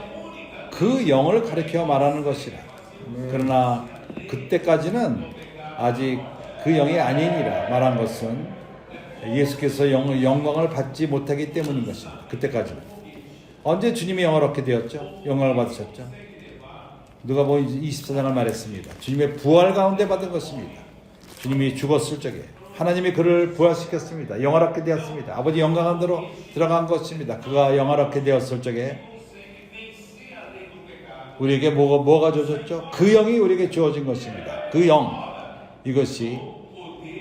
Speaker 1: 그 영을 가리켜 말하는 것이라. 그러나 그때까지는 아직 그 영이 아니니라 말한 것은 예수께서 영광을 받지 못하기 때문인 것입니다. 그때까지는. 언제 주님이 영을 얻게 되었죠? 영광을 받으셨죠? 누가복음 24장을 말했습니다. 주님의 부활 가운데 받은 것입니다. 주님이 죽었을 적에 하나님이 그를 부활시켰습니다. 영을 얻게 되었습니다. 아버지 영광 안으로 들어간 것입니다. 그가 영을 얻게 되었을 적에 우리에게 뭐가 주어졌죠? 그 영이 우리에게 주어진 것입니다. 그 영, 이것이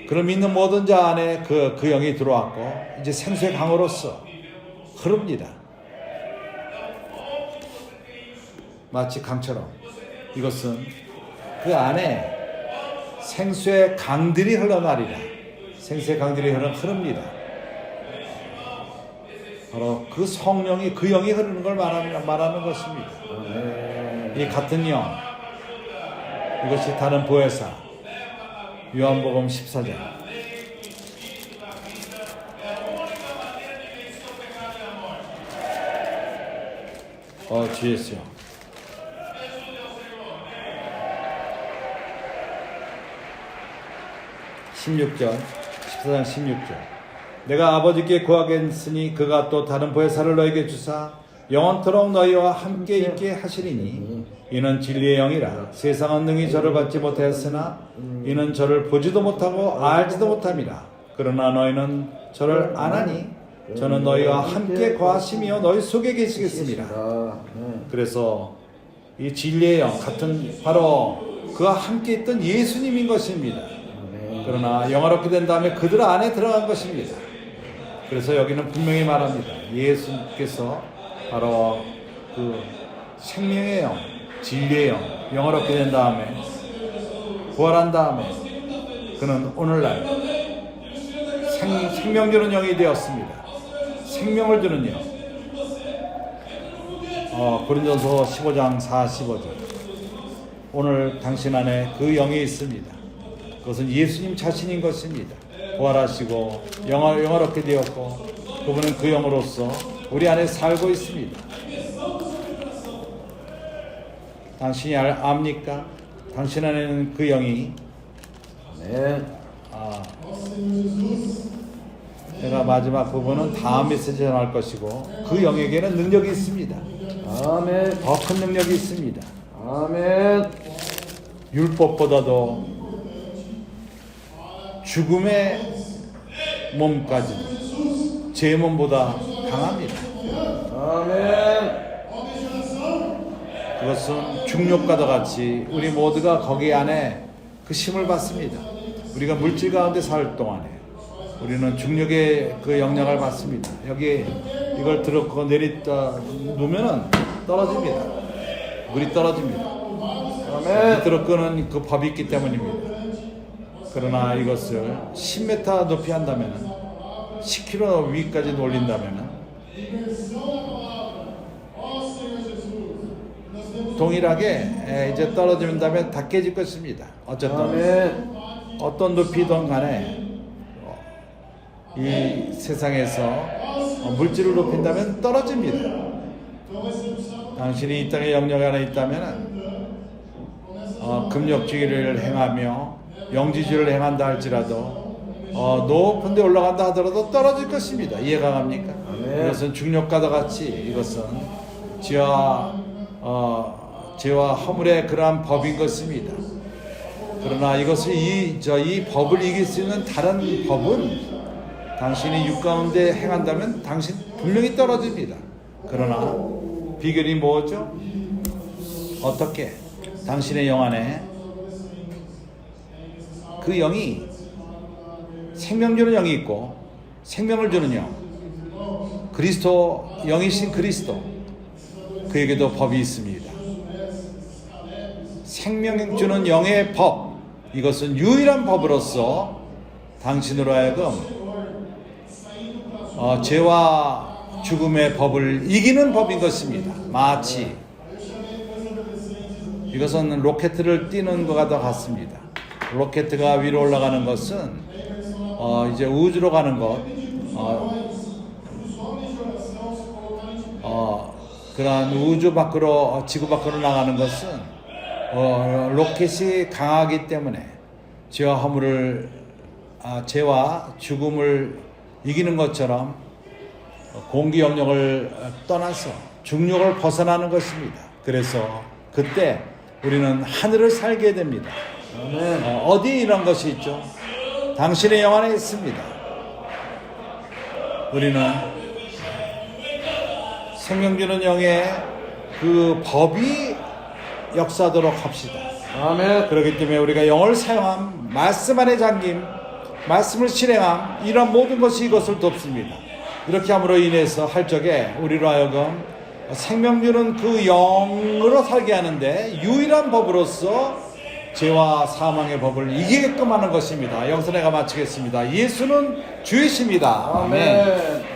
Speaker 1: 그를 믿는 모든 자 안에 그 영이 들어왔고 이제 생수의 강으로서 흐릅니다. 마치 강처럼 이것은 그 안에 생수의 강들이 흘러나리라. 생수의 강들이 흐릅니다. 바로 그 성령이, 그 영이 흐르는 걸 말하는 것입니다. 이 같은 영, 이것이 다른 보혜사, 요한복음 14장. 주였어요. 16절, 14장 16절. 내가 아버지께 구하겠으니 그가 또 다른 보혜사를 너에게 주사 영원토록 너희와 함께 있게 하시리니 이는 진리의 영이라. 세상은 능히 저를 받지 못하였으나 이는 저를 보지도 못하고 알지도 못함이라. 그러나 너희는 저를 아나니 저는 너희와 함께 거하시며 너희 속에 계시겠습니다. 그래서 이 진리의 영 같은 바로 그와 함께 있던 예수님인 것입니다. 그러나 영을 얻게 된 다음에 그들 안에 들어간 것입니다. 그래서 여기는 분명히 말합니다. 예수께서 바로 그 생명의 영, 진리의 영, 영을 얻게 된 다음에 부활한 다음에 그는 오늘날 생명 주는 영이 되었습니다. 생명을 주는 영. 고린도서 15장 45절. 오늘 당신 안에 그 영이 있습니다. 그것은 예수님 자신인 것입니다. 부활하시고 영을 얻게 되었고 그분은 그 영으로서 우리 안에 살고 있습니다. 당신이 압니까? 당신 안에는 그 영이 내가 마지막 부분은 다음 메시지 전할 것이고 그 영에게는 능력이 있습니다.
Speaker 2: 아멘.
Speaker 1: 더 큰 능력이 있습니다.
Speaker 2: 아멘.
Speaker 1: 율법보다도 죽음의 몸까지도 제 몸보다 강합니다.
Speaker 2: 아멘.
Speaker 1: 그것은 중력과도 같이 우리 모두가 거기 안에 그 힘을 받습니다. 우리가 물질 가운데 살 동안에 우리는 중력의 그 영향을 받습니다. 여기 이걸 들었고 내리다 놓으면은 떨어집니다. 물이 떨어집니다.
Speaker 2: 아멘.
Speaker 1: 밑으로 끄는 그 법이 있기 때문입니다. 그러나 이것을 10m 높이 한다면 10km 위까지 올린다면 동일하게 이제 떨어진다면 다 깨질 것입니다. 어쨌든 어떤 높이든 간에 이 세상에서 물질을 높인다면 떨어집니다. 당신이 이 땅의 영역 안에 있다면 금욕주의를 행하며 영지주의를 행한다 할지라도 높은 데 올라간다 하더라도 떨어질 것입니다. 이해가 갑니까? 이것은 중력과도 같이 이것은 죄와 허물의 그러한 법인 것입니다. 그러나 이것을 이 법을 이길 수 있는 다른 법은 당신이 육 가운데 행한다면 당신 분명히 떨어집니다. 그러나 비결이 뭐죠? 어떻게 당신의 영 안에 그 영이 생명 주는 영이 있고 생명을 주는 영, 그리스도 영이신 그리스도, 그에게도 법이 있습니다. 생명 주는 영의 법, 이것은 유일한 법으로서 당신으로 하여금 죄와 죽음의 법을 이기는 법인 것입니다. 마치 이것은 로켓을 띄는 것과 같습니다. 로켓가 위로 올라가는 것은 이제 우주로 가는 것, 그러한 우주 밖으로, 지구 밖으로 나가는 것은 로켓이 강하기 때문에 죄와 허물을, 죄와 죽음을 이기는 것처럼 공기 영역을 떠나서 중력을 벗어나는 것입니다. 그래서 그때 우리는 하늘을 살게 됩니다.
Speaker 2: 아멘.
Speaker 1: 어디에 이런 것이 있죠? 당신의 영 안에 있습니다. 우리는 생명 주는 영의 그 법이 역사하도록 합시다.
Speaker 2: 아멘.
Speaker 1: 그렇기 때문에 우리가 영을 사용함, 말씀 안에 잠김, 말씀을 실행함, 이런 모든 것이 이것을 돕습니다. 이렇게 함으로 인해서 할 적에 우리로 하여금 생명 주는 그 영으로 살게 하는데 유일한 법으로서 죄와 사망의 법을 이기게끔 하는 것입니다. 여기서 내가 마치겠습니다. 예수는 주이십니다. 아멘.
Speaker 2: 아멘.